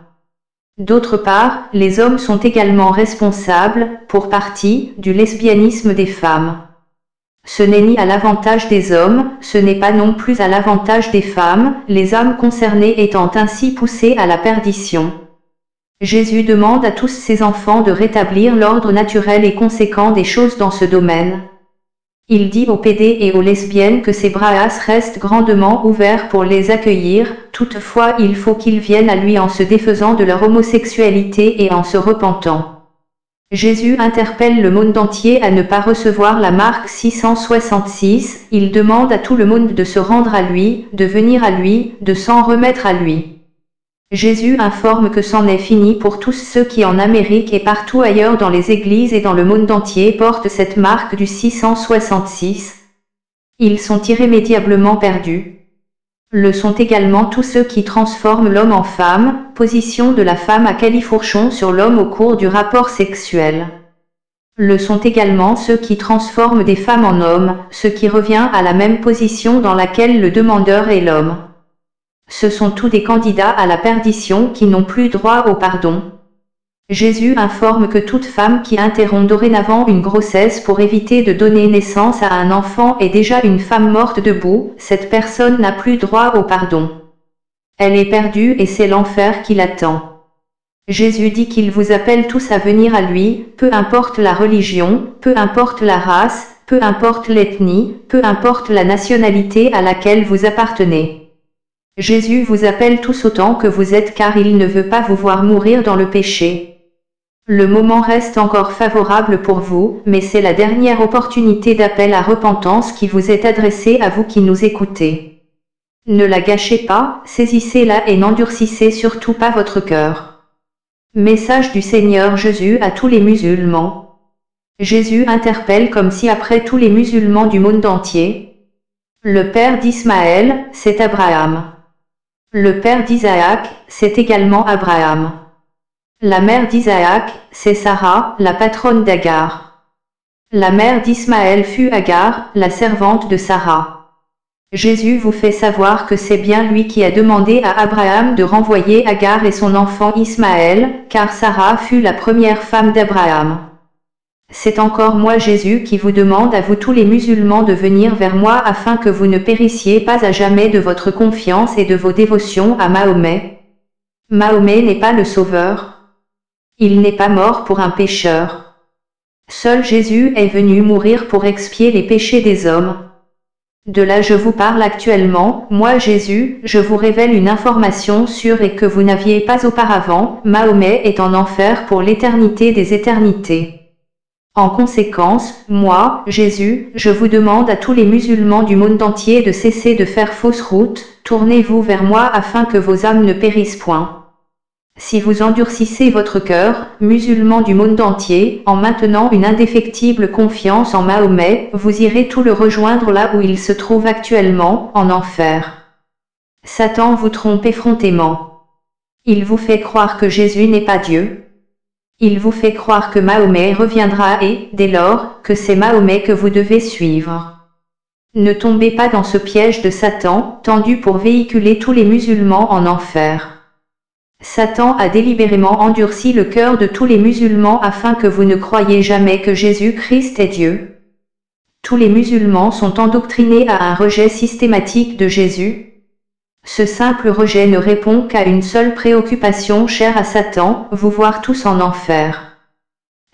D'autre part, les hommes sont également responsables, pour partie, du lesbianisme des femmes. Ce n'est ni à l'avantage des hommes, ce n'est pas non plus à l'avantage des femmes, les âmes concernées étant ainsi poussées à la perdition. Jésus demande à tous ses enfants de rétablir l'ordre naturel et conséquent des choses dans ce domaine. Il dit aux pédés et aux lesbiennes que ses bras restent grandement ouverts pour les accueillir, toutefois il faut qu'ils viennent à lui en se défaisant de leur homosexualité et en se repentant. Jésus interpelle le monde entier à ne pas recevoir la marque 666, il demande à tout le monde de se rendre à lui, de venir à lui, de s'en remettre à lui. Jésus informe que c'en est fini pour tous ceux qui en Amérique et partout ailleurs dans les églises et dans le monde entier portent cette marque du 666. Ils sont irrémédiablement perdus. Le sont également tous ceux qui transforment l'homme en femme, position de la femme à califourchon sur l'homme au cours du rapport sexuel. Le sont également ceux qui transforment des femmes en hommes, ce qui revient à la même position dans laquelle le demandeur est l'homme. Ce sont tous des candidats à la perdition qui n'ont plus droit au pardon. Jésus informe que toute femme qui interrompt dorénavant une grossesse pour éviter de donner naissance à un enfant est déjà une femme morte debout, cette personne n'a plus droit au pardon. Elle est perdue et c'est l'enfer qui l'attend. Jésus dit qu'il vous appelle tous à venir à lui, peu importe la religion, peu importe la race, peu importe l'ethnie, peu importe la nationalité à laquelle vous appartenez. Jésus vous appelle tous autant que vous êtes car il ne veut pas vous voir mourir dans le péché. Le moment reste encore favorable pour vous, mais c'est la dernière opportunité d'appel à repentance qui vous est adressée à vous qui nous écoutez. Ne la gâchez pas, saisissez-la et n'endurcissez surtout pas votre cœur. Message du Seigneur Jésus à tous les musulmans. Jésus interpelle comme si après tous les musulmans du monde entier. Le père d'Ismaël, c'est Abraham. Le père d'Isaac, c'est également Abraham. La mère d'Isaac, c'est Sarah, la patronne d'Agar. La mère d'Ismaël fut Agar, la servante de Sarah. Jésus vous fait savoir que c'est bien lui qui a demandé à Abraham de renvoyer Agar et son enfant Ismaël, car Sarah fut la première femme d'Abraham. C'est encore moi Jésus qui vous demande à vous tous les musulmans de venir vers moi afin que vous ne périssiez pas à jamais de votre confiance et de vos dévotions à Mahomet. Mahomet n'est pas le sauveur. Il n'est pas mort pour un pécheur. Seul Jésus est venu mourir pour expier les péchés des hommes. De là je vous parle actuellement, moi Jésus, je vous révèle une information sûre et que vous n'aviez pas auparavant, Mahomet est en enfer pour l'éternité des éternités. En conséquence, moi, Jésus, je vous demande à tous les musulmans du monde entier de cesser de faire fausse route, tournez-vous vers moi afin que vos âmes ne périssent point. Si vous endurcissez votre cœur, musulmans du monde entier, en maintenant une indéfectible confiance en Mahomet, vous irez tout le rejoindre là où il se trouve actuellement, en enfer. Satan vous trompe effrontément. Il vous fait croire que Jésus n'est pas Dieu. Il vous fait croire que Mahomet reviendra et, dès lors, que c'est Mahomet que vous devez suivre. Ne tombez pas dans ce piège de Satan, tendu pour véhiculer tous les musulmans en enfer. Satan a délibérément endurci le cœur de tous les musulmans afin que vous ne croyiez jamais que Jésus-Christ est Dieu. Tous les musulmans sont endoctrinés à un rejet systématique de Jésus. Ce simple rejet ne répond qu'à une seule préoccupation chère à Satan, vous voir tous en enfer.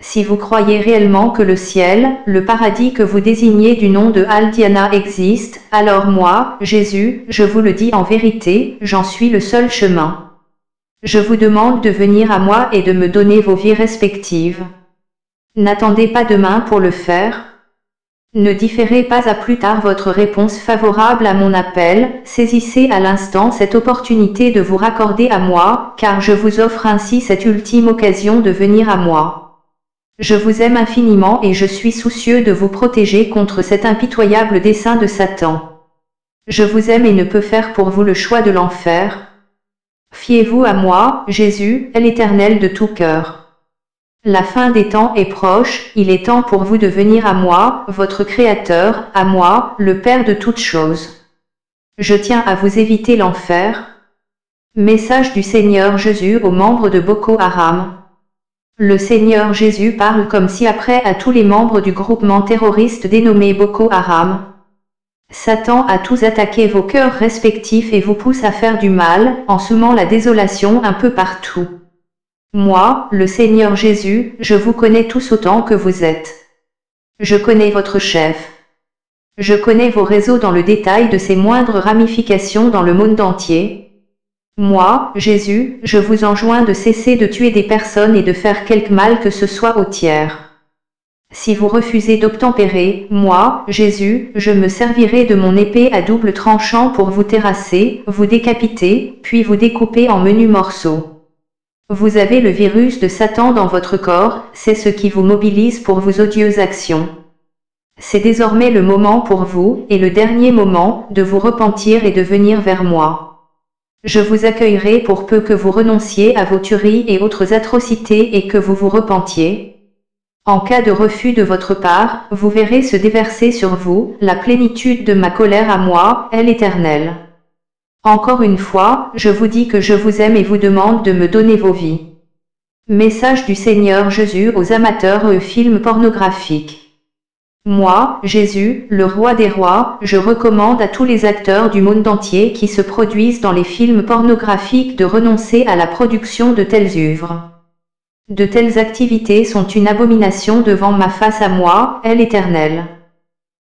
Si vous croyez réellement que le ciel, le paradis que vous désignez du nom de Al-Diana existe, alors moi, Jésus, je vous le dis en vérité, j'en suis le seul chemin. Je vous demande de venir à moi et de me donner vos vies respectives. N'attendez pas demain pour le faire. Ne différez pas à plus tard votre réponse favorable à mon appel, saisissez à l'instant cette opportunité de vous raccorder à moi, car je vous offre ainsi cette ultime occasion de venir à moi. Je vous aime infiniment et je suis soucieux de vous protéger contre cet impitoyable dessein de Satan. Je vous aime et ne peux faire pour vous le choix de l'enfer. Fiez-vous à moi, Jésus, l'Éternel de tout cœur. La fin des temps est proche, il est temps pour vous de venir à moi, votre Créateur, à moi, le Père de toutes choses. Je tiens à vous éviter l'enfer. Message du Seigneur Jésus aux membres de Boko Haram. Le Seigneur Jésus parle comme si après à tous les membres du groupement terroriste dénommé Boko Haram. Satan a tous attaqué vos cœurs respectifs et vous pousse à faire du mal, en semant la désolation un peu partout. Moi, le Seigneur Jésus, je vous connais tous autant que vous êtes. Je connais votre chef. Je connais vos réseaux dans le détail de ses moindres ramifications dans le monde entier. Moi, Jésus, je vous enjoins de cesser de tuer des personnes et de faire quelque mal que ce soit aux tiers. Si vous refusez d'obtempérer, moi, Jésus, je me servirai de mon épée à double tranchant pour vous terrasser, vous décapiter, puis vous découper en menus morceaux. Vous avez le virus de Satan dans votre corps, c'est ce qui vous mobilise pour vos odieuses actions. C'est désormais le moment pour vous, et le dernier moment, de vous repentir et de venir vers moi. Je vous accueillerai pour peu que vous renonciez à vos tueries et autres atrocités et que vous vous repentiez. En cas de refus de votre part, vous verrez se déverser sur vous, la plénitude de ma colère à moi, l'Éternel. Encore une fois, je vous dis que je vous aime et vous demande de me donner vos vies. Message du Seigneur Jésus aux amateurs de films pornographiques. Moi, Jésus, le roi des rois, je recommande à tous les acteurs du monde entier qui se produisent dans les films pornographiques de renoncer à la production de telles œuvres. De telles activités sont une abomination devant ma face à moi, l'Éternel.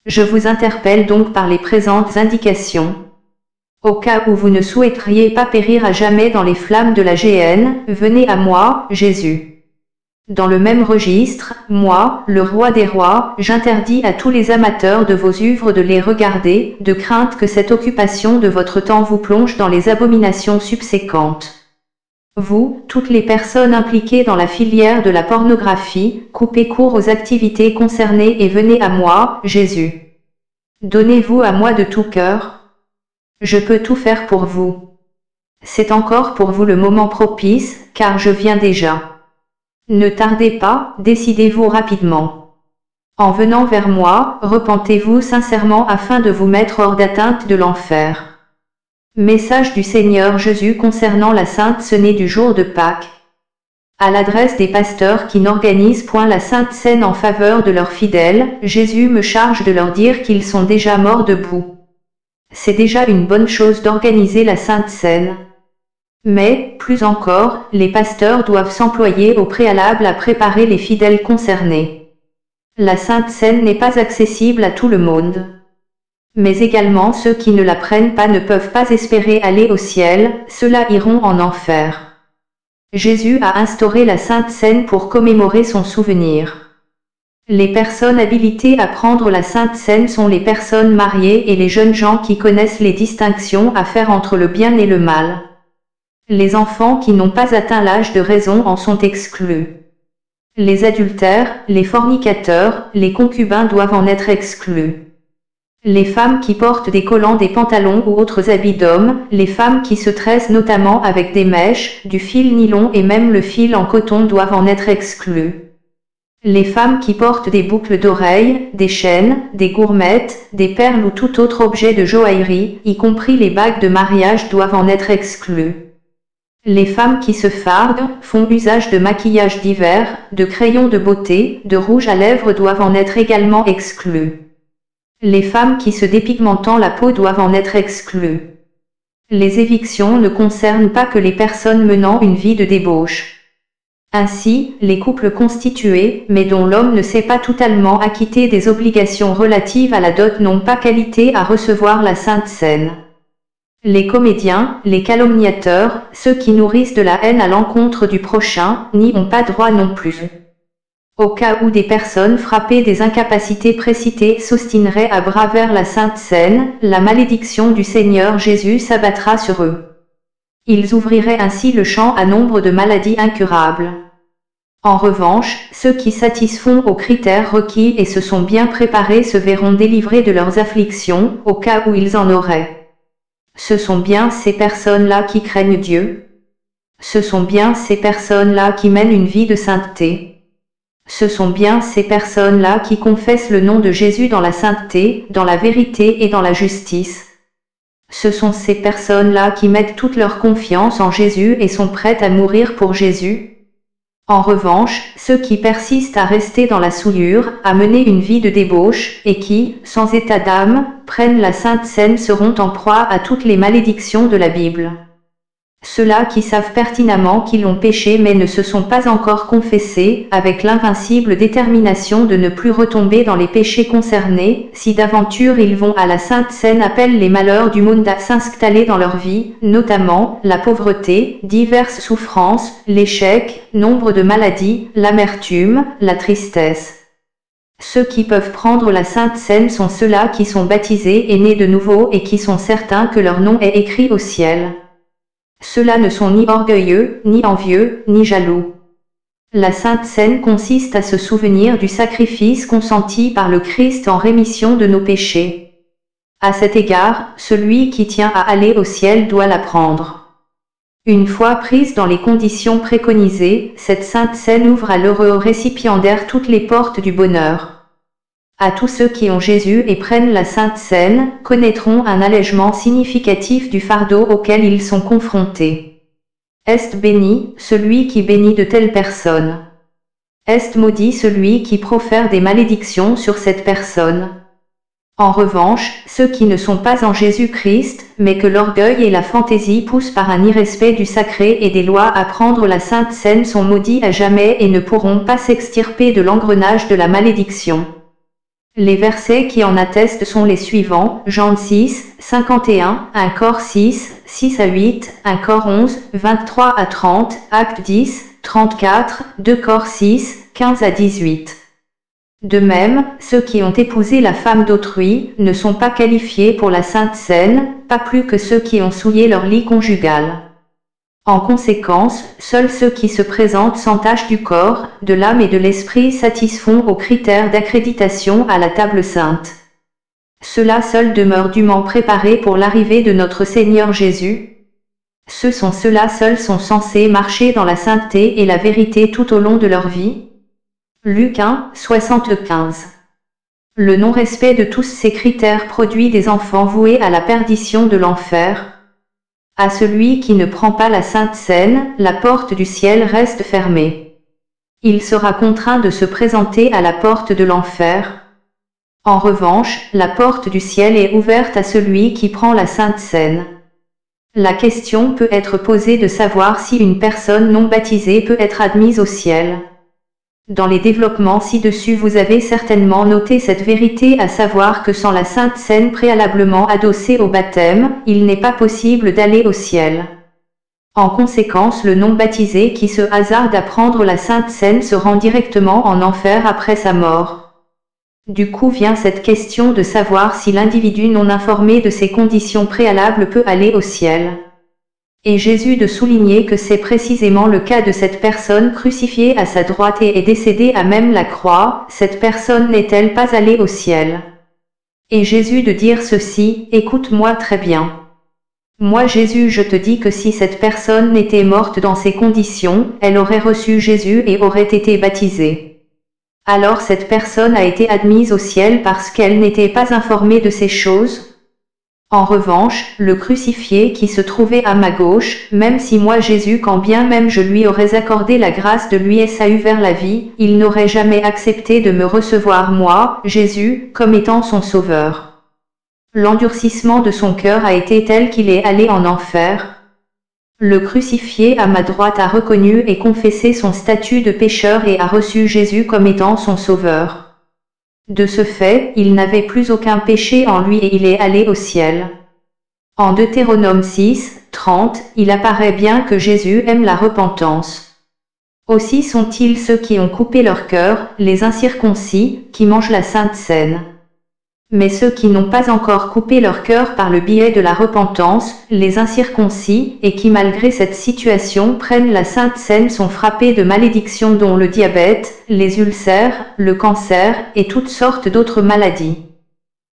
Je vous interpelle donc par les présentes indications. Au cas où vous ne souhaiteriez pas périr à jamais dans les flammes de la géhenne, venez à moi, Jésus. Dans le même registre, moi, le roi des rois, j'interdis à tous les amateurs de vos œuvres de les regarder, de crainte que cette occupation de votre temps vous plonge dans les abominations subséquentes. Vous, toutes les personnes impliquées dans la filière de la pornographie, coupez court aux activités concernées et venez à moi, Jésus. Donnez-vous à moi de tout cœur. Je peux tout faire pour vous. C'est encore pour vous le moment propice, car je viens déjà. Ne tardez pas, décidez-vous rapidement. En venant vers moi, repentez-vous sincèrement afin de vous mettre hors d'atteinte de l'enfer. Message du Seigneur Jésus concernant la Sainte Seine du jour de Pâques. À l'adresse des pasteurs qui n'organisent point la Sainte Seine en faveur de leurs fidèles, Jésus me charge de leur dire qu'ils sont déjà morts debout. C'est déjà une bonne chose d'organiser la Sainte Seine. Mais, plus encore, les pasteurs doivent s'employer au préalable à préparer les fidèles concernés. La Sainte Seine n'est pas accessible à tout le monde. Mais également ceux qui ne la prennent pas ne peuvent pas espérer aller au ciel, ceux-là iront en enfer. Jésus a instauré la Sainte Seine pour commémorer son souvenir. Les personnes habilitées à prendre la Sainte Seine sont les personnes mariées et les jeunes gens qui connaissent les distinctions à faire entre le bien et le mal. Les enfants qui n'ont pas atteint l'âge de raison en sont exclus. Les adultères, les fornicateurs, les concubins doivent en être exclus. Les femmes qui portent des collants, des pantalons ou autres habits d'hommes, les femmes qui se tressent notamment avec des mèches, du fil nylon et même le fil en coton doivent en être exclues. Les femmes qui portent des boucles d'oreilles, des chaînes, des gourmettes, des perles ou tout autre objet de joaillerie, y compris les bagues de mariage, doivent en être exclues. Les femmes qui se fardent, font usage de maquillage divers, de crayons de beauté, de rouge à lèvres doivent en être également exclues. Les femmes qui se dépigmentent la peau doivent en être exclues. Les évictions ne concernent pas que les personnes menant une vie de débauche. Ainsi, les couples constitués, mais dont l'homme ne s'est pas totalement acquitté des obligations relatives à la dot n'ont pas qualité à recevoir la Sainte Seine. Les comédiens, les calomniateurs, ceux qui nourrissent de la haine à l'encontre du prochain, n'y ont pas droit non plus. Au cas où des personnes frappées des incapacités précitées s'ostineraient à braver la Sainte Seine, la malédiction du Seigneur Jésus s'abattra sur eux. Ils ouvriraient ainsi le champ à nombre de maladies incurables. En revanche, ceux qui satisfont aux critères requis et se sont bien préparés se verront délivrés de leurs afflictions, au cas où ils en auraient. Ce sont bien ces personnes-là qui craignent Dieu. Ce sont bien ces personnes-là qui mènent une vie de sainteté. Ce sont bien ces personnes-là qui confessent le nom de Jésus dans la sainteté, dans la vérité et dans la justice. Ce sont ces personnes-là qui mettent toute leur confiance en Jésus et sont prêtes à mourir pour Jésus. En revanche, ceux qui persistent à rester dans la souillure, à mener une vie de débauche, et qui, sans état d'âme, prennent la Sainte Seine seront en proie à toutes les malédictions de la Bible. Ceux-là qui savent pertinemment qu'ils ont péché mais ne se sont pas encore confessés, avec l'invincible détermination de ne plus retomber dans les péchés concernés, si d'aventure ils vont à la Sainte Seine appellent les malheurs du monde à s'installer dans leur vie, notamment, la pauvreté, diverses souffrances, l'échec, nombre de maladies, l'amertume, la tristesse. Ceux qui peuvent prendre la Sainte Seine sont ceux-là qui sont baptisés et nés de nouveau et qui sont certains que leur nom est écrit au ciel. Ceux-là ne sont ni orgueilleux, ni envieux, ni jaloux. La Sainte Seine consiste à se souvenir du sacrifice consenti par le Christ en rémission de nos péchés. À cet égard, celui qui tient à aller au ciel doit la prendre. Une fois prise dans les conditions préconisées, cette Sainte Seine ouvre à l'heureux récipiendaire toutes les portes du bonheur. À tous ceux qui ont Jésus et prennent la Sainte Seine, connaîtront un allègement significatif du fardeau auquel ils sont confrontés. Est béni, celui qui bénit de telles personnes. Est maudit celui qui profère des malédictions sur cette personne. En revanche, ceux qui ne sont pas en Jésus-Christ, mais que l'orgueil et la fantaisie poussent par un irrespect du sacré et des lois à prendre la Sainte Seine sont maudits à jamais et ne pourront pas s'extirper de l'engrenage de la malédiction. Les versets qui en attestent sont les suivants, Jean 6, 51, 1 Cor 6, 6 à 8, 1 Cor 11, 23 à 30, Actes 10, 34, 2 Cor 6, 15 à 18. De même, ceux qui ont épousé la femme d'autrui, ne sont pas qualifiés pour la Sainte Seine, pas plus que ceux qui ont souillé leur lit conjugal. En conséquence, seuls ceux qui se présentent sans tache du corps, de l'âme et de l'esprit satisfont aux critères d'accréditation à la table sainte. Ceux-là seuls demeurent dûment préparés pour l'arrivée de notre Seigneur Jésus. Ceux-là seuls sont censés marcher dans la sainteté et la vérité tout au long de leur vie. Luc 1, 75. Le non-respect de tous ces critères produit des enfants voués à la perdition de l'enfer. À celui qui ne prend pas la Sainte Seine, la porte du ciel reste fermée. Il sera contraint de se présenter à la porte de l'enfer. En revanche, la porte du ciel est ouverte à celui qui prend la Sainte Seine. La question peut être posée de savoir si une personne non baptisée peut être admise au ciel. Dans les développements ci-dessus vous avez certainement noté cette vérité, à savoir que sans la Sainte Seine préalablement adossée au baptême, il n'est pas possible d'aller au ciel. En conséquence, le non-baptisé qui se hasarde à prendre la Sainte Seine se rend directement en enfer après sa mort. Du coup vient cette question de savoir si l'individu non informé de ces conditions préalables peut aller au ciel. Et Jésus de souligner que c'est précisément le cas de cette personne crucifiée à sa droite et décédée à même la croix, cette personne n'est-elle pas allée au ciel? Et Jésus de dire ceci, écoute-moi très bien. Moi Jésus je te dis que si cette personne n'était morte dans ces conditions, elle aurait reçu Jésus et aurait été baptisée. Alors cette personne a été admise au ciel parce qu'elle n'était pas informée de ces choses. En revanche, le crucifié qui se trouvait à ma gauche, même si moi Jésus quand bien même je lui aurais accordé la grâce de lui SAU vers la vie, il n'aurait jamais accepté de me recevoir moi, Jésus, comme étant son sauveur. L'endurcissement de son cœur a été tel qu'il est allé en enfer. Le crucifié à ma droite a reconnu et confessé son statut de pécheur et a reçu Jésus comme étant son sauveur. De ce fait, il n'avait plus aucun péché en lui et il est allé au ciel. En Deutéronome 6, 30, il apparaît bien que Jésus aime la repentance. Aussi sont-ils ceux qui ont coupé leur cœur, les incirconcis, qui mangent la Sainte Seine. Mais ceux qui n'ont pas encore coupé leur cœur par le biais de la repentance, les incirconcis, et qui malgré cette situation prennent la Sainte Seine sont frappés de malédictions dont le diabète, les ulcères, le cancer, et toutes sortes d'autres maladies.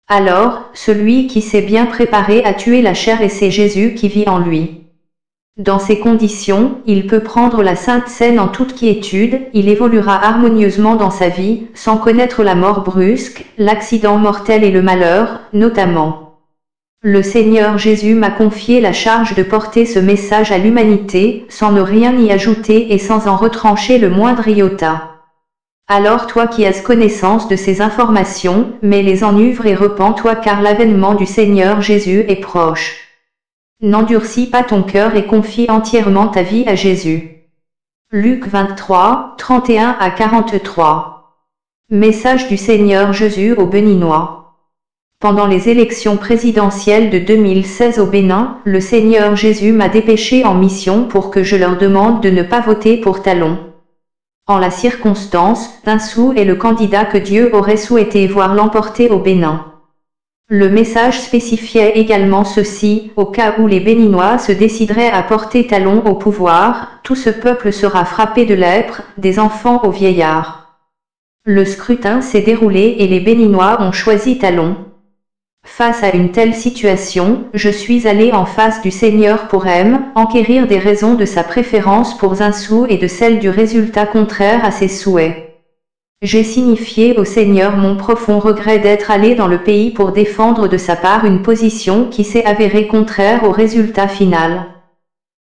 Alors, celui qui s'est bien préparé à tuer la chair et c'est Jésus qui vit en lui. Dans ces conditions, il peut prendre la Sainte Seine en toute quiétude, il évoluera harmonieusement dans sa vie, sans connaître la mort brusque, l'accident mortel et le malheur, notamment. Le Seigneur Jésus m'a confié la charge de porter ce message à l'humanité, sans ne rien y ajouter et sans en retrancher le moindre iota. Alors toi qui as connaissance de ces informations, mets-les en œuvre et repens-toi car l'avènement du Seigneur Jésus est proche. N'endurcis pas ton cœur et confie entièrement ta vie à Jésus. Luc 23, 31 à 43. Message du Seigneur Jésus au Béninois. Pendant les élections présidentielles de 2016 au Bénin, le Seigneur Jésus m'a dépêché en mission pour que je leur demande de ne pas voter pour Talon. En la circonstance, Tinsou est le candidat que Dieu aurait souhaité voir l'emporter au Bénin. Le message spécifiait également ceci, au cas où les Béninois se décideraient à porter Talon au pouvoir, tout ce peuple sera frappé de lèpre, des enfants aux vieillards. Le scrutin s'est déroulé et les Béninois ont choisi Talon. Face à une telle situation, je suis allé en face du Seigneur pour enquérir des raisons de sa préférence pour Zinsou et de celle du résultat contraire à ses souhaits. J'ai signifié au Seigneur mon profond regret d'être allé dans le pays pour défendre de sa part une position qui s'est avérée contraire au résultat final.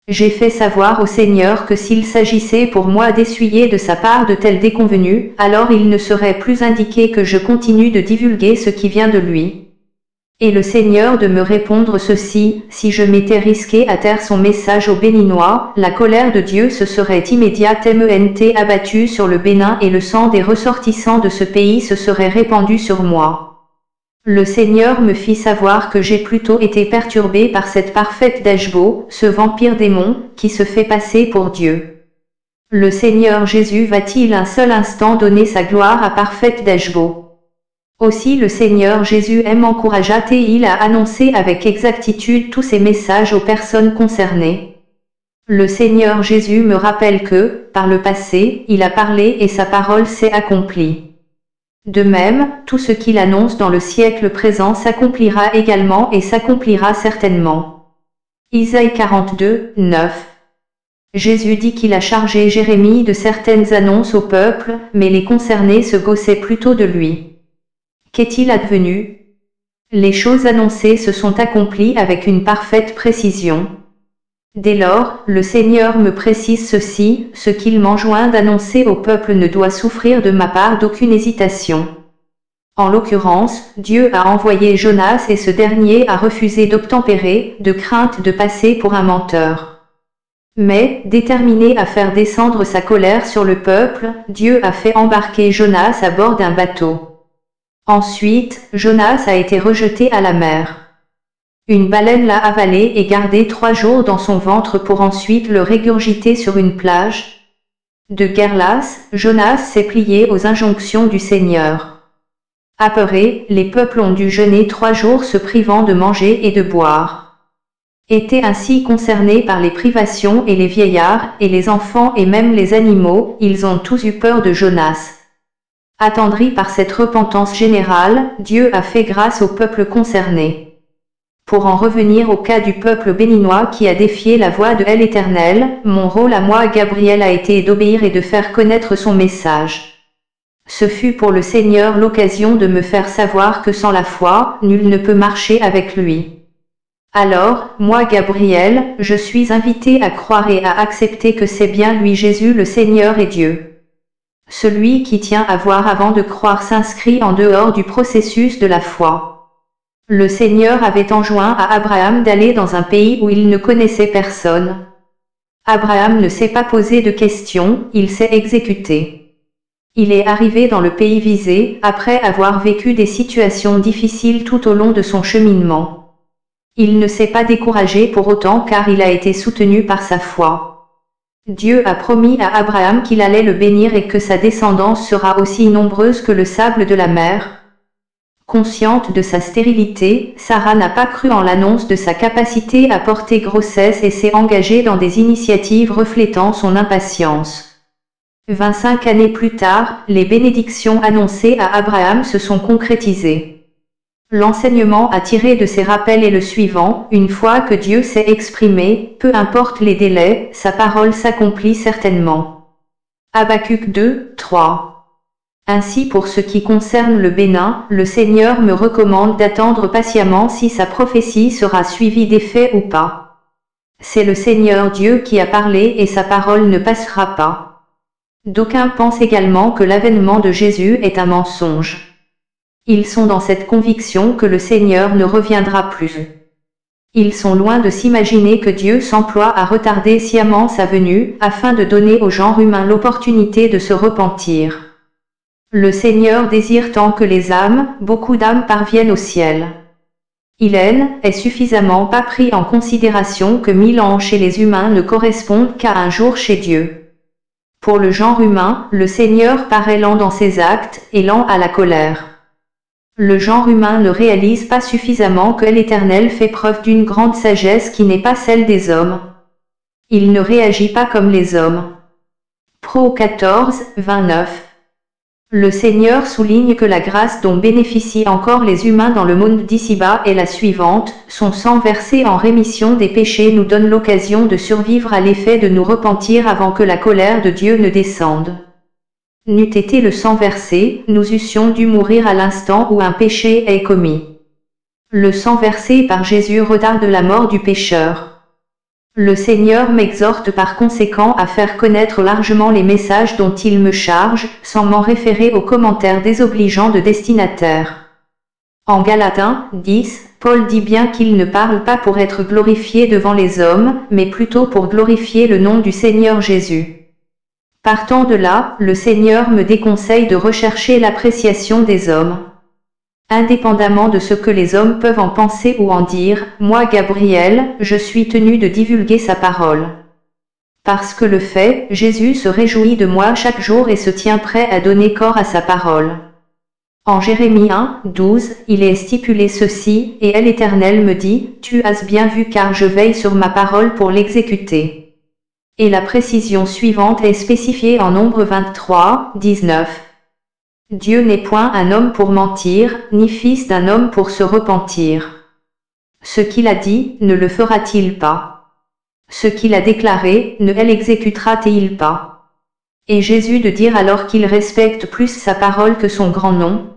J'ai fait savoir au Seigneur que s'il s'agissait pour moi d'essuyer de sa part de telles déconvenues, alors il ne serait plus indiqué que je continue de divulguer ce qui vient de lui. Et le Seigneur de me répondre ceci, si je m'étais risqué à taire son message aux Béninois, la colère de Dieu se serait immédiatement abattue sur le Bénin et le sang des ressortissants de ce pays se serait répandu sur moi. Le Seigneur me fit savoir que j'ai plutôt été perturbé par cette parfaite Dajbo, ce vampire démon, qui se fait passer pour Dieu. Le Seigneur Jésus va-t-il un seul instant donner sa gloire à parfaite Dajbo? Aussi le Seigneur Jésus m'encouragea-t-il à annoncer avec exactitude tous ces messages aux personnes concernées. Le Seigneur Jésus me rappelle que, par le passé, il a parlé et sa parole s'est accomplie. De même, tout ce qu'il annonce dans le siècle présent s'accomplira également et s'accomplira certainement. Isaïe 42, 9. Jésus dit qu'il a chargé Jérémie de certaines annonces au peuple, mais les concernés se gaussaient plutôt de lui. Qu'est-il advenu? Les choses annoncées se sont accomplies avec une parfaite précision. Dès lors, le Seigneur me précise ceci, ce qu'il m'enjoint d'annoncer au peuple ne doit souffrir de ma part d'aucune hésitation. En l'occurrence, Dieu a envoyé Jonas et ce dernier a refusé d'obtempérer, de crainte de passer pour un menteur. Mais, déterminé à faire descendre sa colère sur le peuple, Dieu a fait embarquer Jonas à bord d'un bateau. Ensuite, Jonas a été rejeté à la mer. Une baleine l'a avalé et gardé 3 jours dans son ventre pour ensuite le régurgiter sur une plage. De Gerlas, Jonas s'est plié aux injonctions du Seigneur. Apeurés, les peuples ont dû jeûner 3 jours se privant de manger et de boire. Étaient ainsi concernés par les privations et les vieillards, et les enfants et même les animaux, ils ont tous eu peur de Jonas. Attendri par cette repentance générale, Dieu a fait grâce au peuple concerné. Pour en revenir au cas du peuple béninois qui a défié la voix de l'Éternel, mon rôle à moi, Gabriel, a été d'obéir et de faire connaître son message. Ce fut pour le Seigneur l'occasion de me faire savoir que sans la foi, nul ne peut marcher avec lui. Alors, moi Gabriel, je suis invité à croire et à accepter que c'est bien lui Jésus le Seigneur et Dieu. Celui qui tient à voir avant de croire s'inscrit en dehors du processus de la foi. Le Seigneur avait enjoint à Abraham d'aller dans un pays où il ne connaissait personne. Abraham ne s'est pas posé de questions, il s'est exécuté. Il est arrivé dans le pays visé, après avoir vécu des situations difficiles tout au long de son cheminement. Il ne s'est pas découragé pour autant car il a été soutenu par sa foi. Dieu a promis à Abraham qu'il allait le bénir et que sa descendance sera aussi nombreuse que le sable de la mer. Consciente de sa stérilité, Sarah n'a pas cru en l'annonce de sa capacité à porter grossesse et s'est engagée dans des initiatives reflétant son impatience. 25 années plus tard, les bénédictions annoncées à Abraham se sont concrétisées. L'enseignement à tirer de ces rappels est le suivant: une fois que Dieu s'est exprimé, peu importe les délais, sa parole s'accomplit certainement. Habacuc 2, 3. Ainsi pour ce qui concerne le Bénin, le Seigneur me recommande d'attendre patiemment si sa prophétie sera suivie d'effet ou pas. C'est le Seigneur Dieu qui a parlé et sa parole ne passera pas. D'aucuns pensent également que l'avènement de Jésus est un mensonge. Ils sont dans cette conviction que le Seigneur ne reviendra plus. Ils sont loin de s'imaginer que Dieu s'emploie à retarder sciemment sa venue, afin de donner au genre humain l'opportunité de se repentir. Le Seigneur désire tant que les âmes, beaucoup d'âmes parviennent au ciel. Il est suffisamment pas pris en considération que 1000 ans chez les humains ne correspondent qu'à un jour chez Dieu. Pour le genre humain, le Seigneur paraît lent dans ses actes, et lent à la colère. Le genre humain ne réalise pas suffisamment que l'Éternel fait preuve d'une grande sagesse qui n'est pas celle des hommes. Il ne réagit pas comme les hommes. Pro 14, 29. Le Seigneur souligne que la grâce dont bénéficient encore les humains dans le monde d'ici-bas est la suivante: son sang versé en rémission des péchés nous donne l'occasion de survivre à l'effet de nous repentir avant que la colère de Dieu ne descende. N'eût été le sang versé, nous eussions dû mourir à l'instant où un péché est commis. Le sang versé par Jésus retarde la mort du pécheur. Le Seigneur m'exhorte par conséquent à faire connaître largement les messages dont il me charge, sans m'en référer aux commentaires désobligeants de destinataires. En Galates 10, Paul dit bien qu'il ne parle pas pour être glorifié devant les hommes, mais plutôt pour glorifier le nom du Seigneur Jésus. Partant de là, le Seigneur me déconseille de rechercher l'appréciation des hommes. Indépendamment de ce que les hommes peuvent en penser ou en dire, moi Gabriel, je suis tenu de divulguer sa parole. Parce que le fait, Jésus se réjouit de moi chaque jour et se tient prêt à donner corps à sa parole. En Jérémie 1, 12, il est stipulé ceci: et l'Éternel me dit, tu as bien vu car je veille sur ma parole pour l'exécuter. Et la précision suivante est spécifiée en Nombre 23, 19. Dieu n'est point un homme pour mentir, ni fils d'un homme pour se repentir. Ce qu'il a dit, ne le fera-t-il pas? Ce qu'il a déclaré, ne l'exécutera-t-il pas? Et Jésus de dire alors qu'il respecte plus sa parole que son grand nom?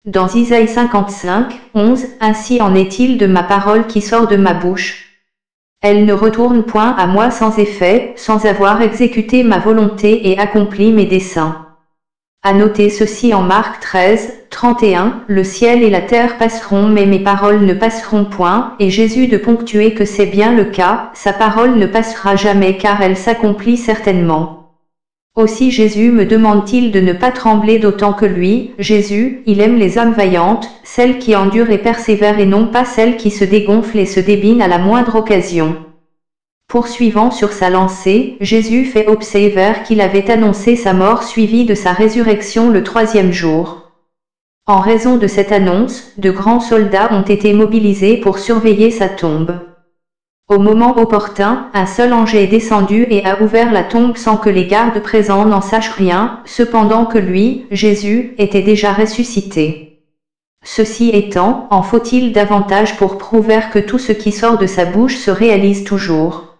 Dans Isaïe 55, 11, ainsi en est-il de ma parole qui sort de ma bouche. Elle ne retourne point à moi sans effet, sans avoir exécuté ma volonté et accompli mes desseins. À noter ceci en Marc 13, 31, le ciel et la terre passeront mais mes paroles ne passeront point, et Jésus de ponctuer que c'est bien le cas, sa parole ne passera jamais car elle s'accomplit certainement. Aussi Jésus me demande-t-il de ne pas trembler d'autant que lui, Jésus, il aime les âmes vaillantes, celles qui endurent et persévèrent et non pas celles qui se dégonflent et se débinent à la moindre occasion. Poursuivant sur sa lancée, Jésus fait observer qu'il avait annoncé sa mort suivie de sa résurrection le 3e jour. En raison de cette annonce, de grands soldats ont été mobilisés pour surveiller sa tombe. Au moment opportun, un seul ange est descendu et a ouvert la tombe sans que les gardes présents n'en sachent rien, cependant que lui, Jésus, était déjà ressuscité. Ceci étant, en faut-il davantage pour prouver que tout ce qui sort de sa bouche se réalise toujours.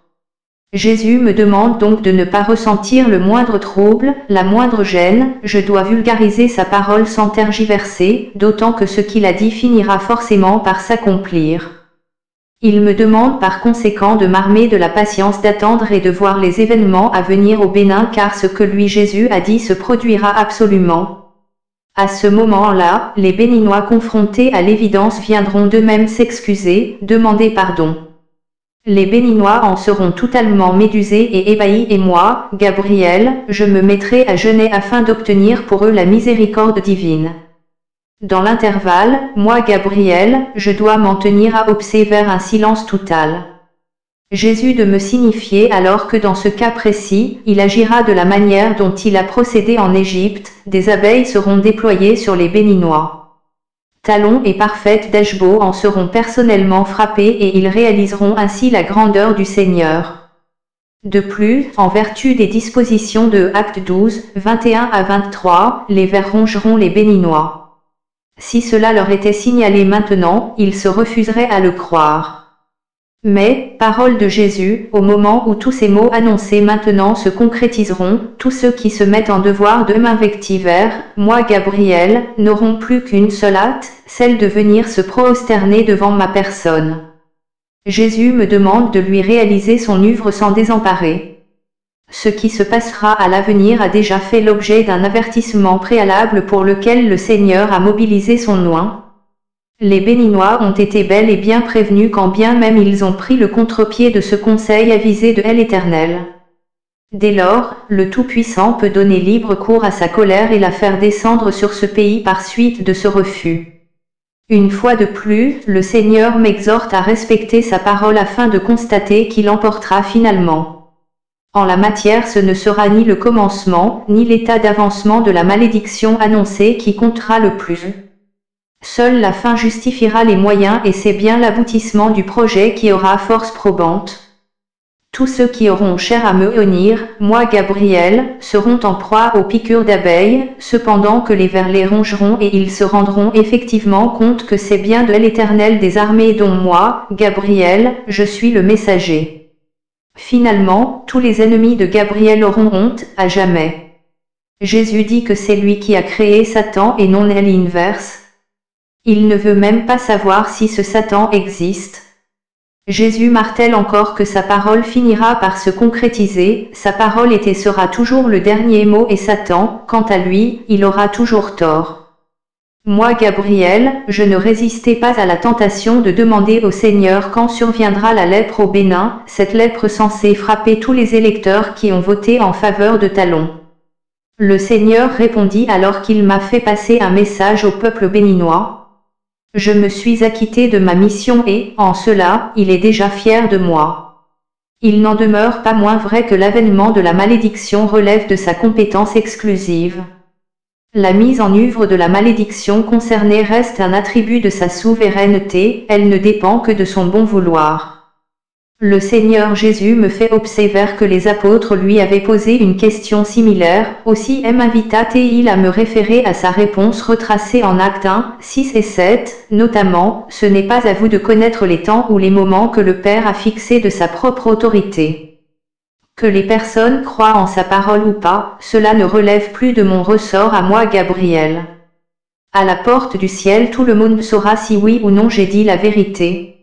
Jésus me demande donc de ne pas ressentir le moindre trouble, la moindre gêne, je dois vulgariser sa parole sans tergiverser, d'autant que ce qu'il a dit finira forcément par s'accomplir. Il me demande par conséquent de m'armer de la patience d'attendre et de voir les événements à venir au Bénin car ce que lui Jésus a dit se produira absolument. À ce moment-là, les Béninois confrontés à l'évidence viendront d'eux-mêmes s'excuser, demander pardon. Les Béninois en seront totalement médusés et ébahis et moi, Gabriel, je me mettrai à jeûner afin d'obtenir pour eux la miséricorde divine. Dans l'intervalle, moi Gabriel, je dois m'en tenir à observer un silence total. Jésus de me signifier alors que dans ce cas précis, il agira de la manière dont il a procédé en Égypte, des abeilles seront déployées sur les Béninois. Talon et Parfaite d'Eshbo en seront personnellement frappés et ils réaliseront ainsi la grandeur du Seigneur. De plus, en vertu des dispositions de Actes 12, 21 à 23, les vers rongeront les Béninois. Si cela leur était signalé maintenant, ils se refuseraient à le croire. Mais, parole de Jésus, au moment où tous ces mots annoncés maintenant se concrétiseront, tous ceux qui se mettent en devoir de m'invectiver, moi Gabriel, n'auront plus qu'une seule hâte, celle de venir se prosterner devant ma personne. Jésus me demande de lui réaliser son œuvre sans désemparer. Ce qui se passera à l'avenir a déjà fait l'objet d'un avertissement préalable pour lequel le Seigneur a mobilisé son oint. Les Béninois ont été bel et bien prévenus quand bien même ils ont pris le contre-pied de ce conseil avisé de l'Éternel. Dès lors, le Tout-Puissant peut donner libre cours à sa colère et la faire descendre sur ce pays par suite de ce refus. Une fois de plus, le Seigneur m'exhorte à respecter sa parole afin de constater qu'il emportera finalement. En la matière, ce ne sera ni le commencement, ni l'état d'avancement de la malédiction annoncée qui comptera le plus. Seule la fin justifiera les moyens et c'est bien l'aboutissement du projet qui aura force probante. Tous ceux qui auront chair à me unir, moi Gabriel, seront en proie aux piqûres d'abeilles, cependant que les vers les rongeront et ils se rendront effectivement compte que c'est bien de l'Éternel des armées dont moi, Gabriel, je suis le messager. Finalement, tous les ennemis de Gabriel auront honte, à jamais. Jésus dit que c'est lui qui a créé Satan et non l'inverse. Il ne veut même pas savoir si ce Satan existe. Jésus martèle encore que sa parole finira par se concrétiser, sa parole est et sera toujours le dernier mot et Satan, quant à lui, il aura toujours tort. Moi Gabriel, je ne résistais pas à la tentation de demander au Seigneur quand surviendra la lèpre au Bénin, cette lèpre censée frapper tous les électeurs qui ont voté en faveur de Talon. Le Seigneur répondit alors qu'il m'a fait passer un message au peuple béninois. Je me suis acquitté de ma mission et, en cela, il est déjà fier de moi. Il n'en demeure pas moins vrai que l'avènement de la malédiction relève de sa compétence exclusive. La mise en œuvre de la malédiction concernée reste un attribut de sa souveraineté, elle ne dépend que de son bon vouloir. Le Seigneur Jésus me fait observer que les apôtres lui avaient posé une question similaire, aussi m'invita-t-il à me référer à sa réponse retracée en Actes 1, 6 et 7, notamment, ce n'est pas à vous de connaître les temps ou les moments que le Père a fixés de sa propre autorité. Que les personnes croient en sa parole ou pas, cela ne relève plus de mon ressort à moi Gabriel. À la porte du ciel tout le monde saura si oui ou non j'ai dit la vérité.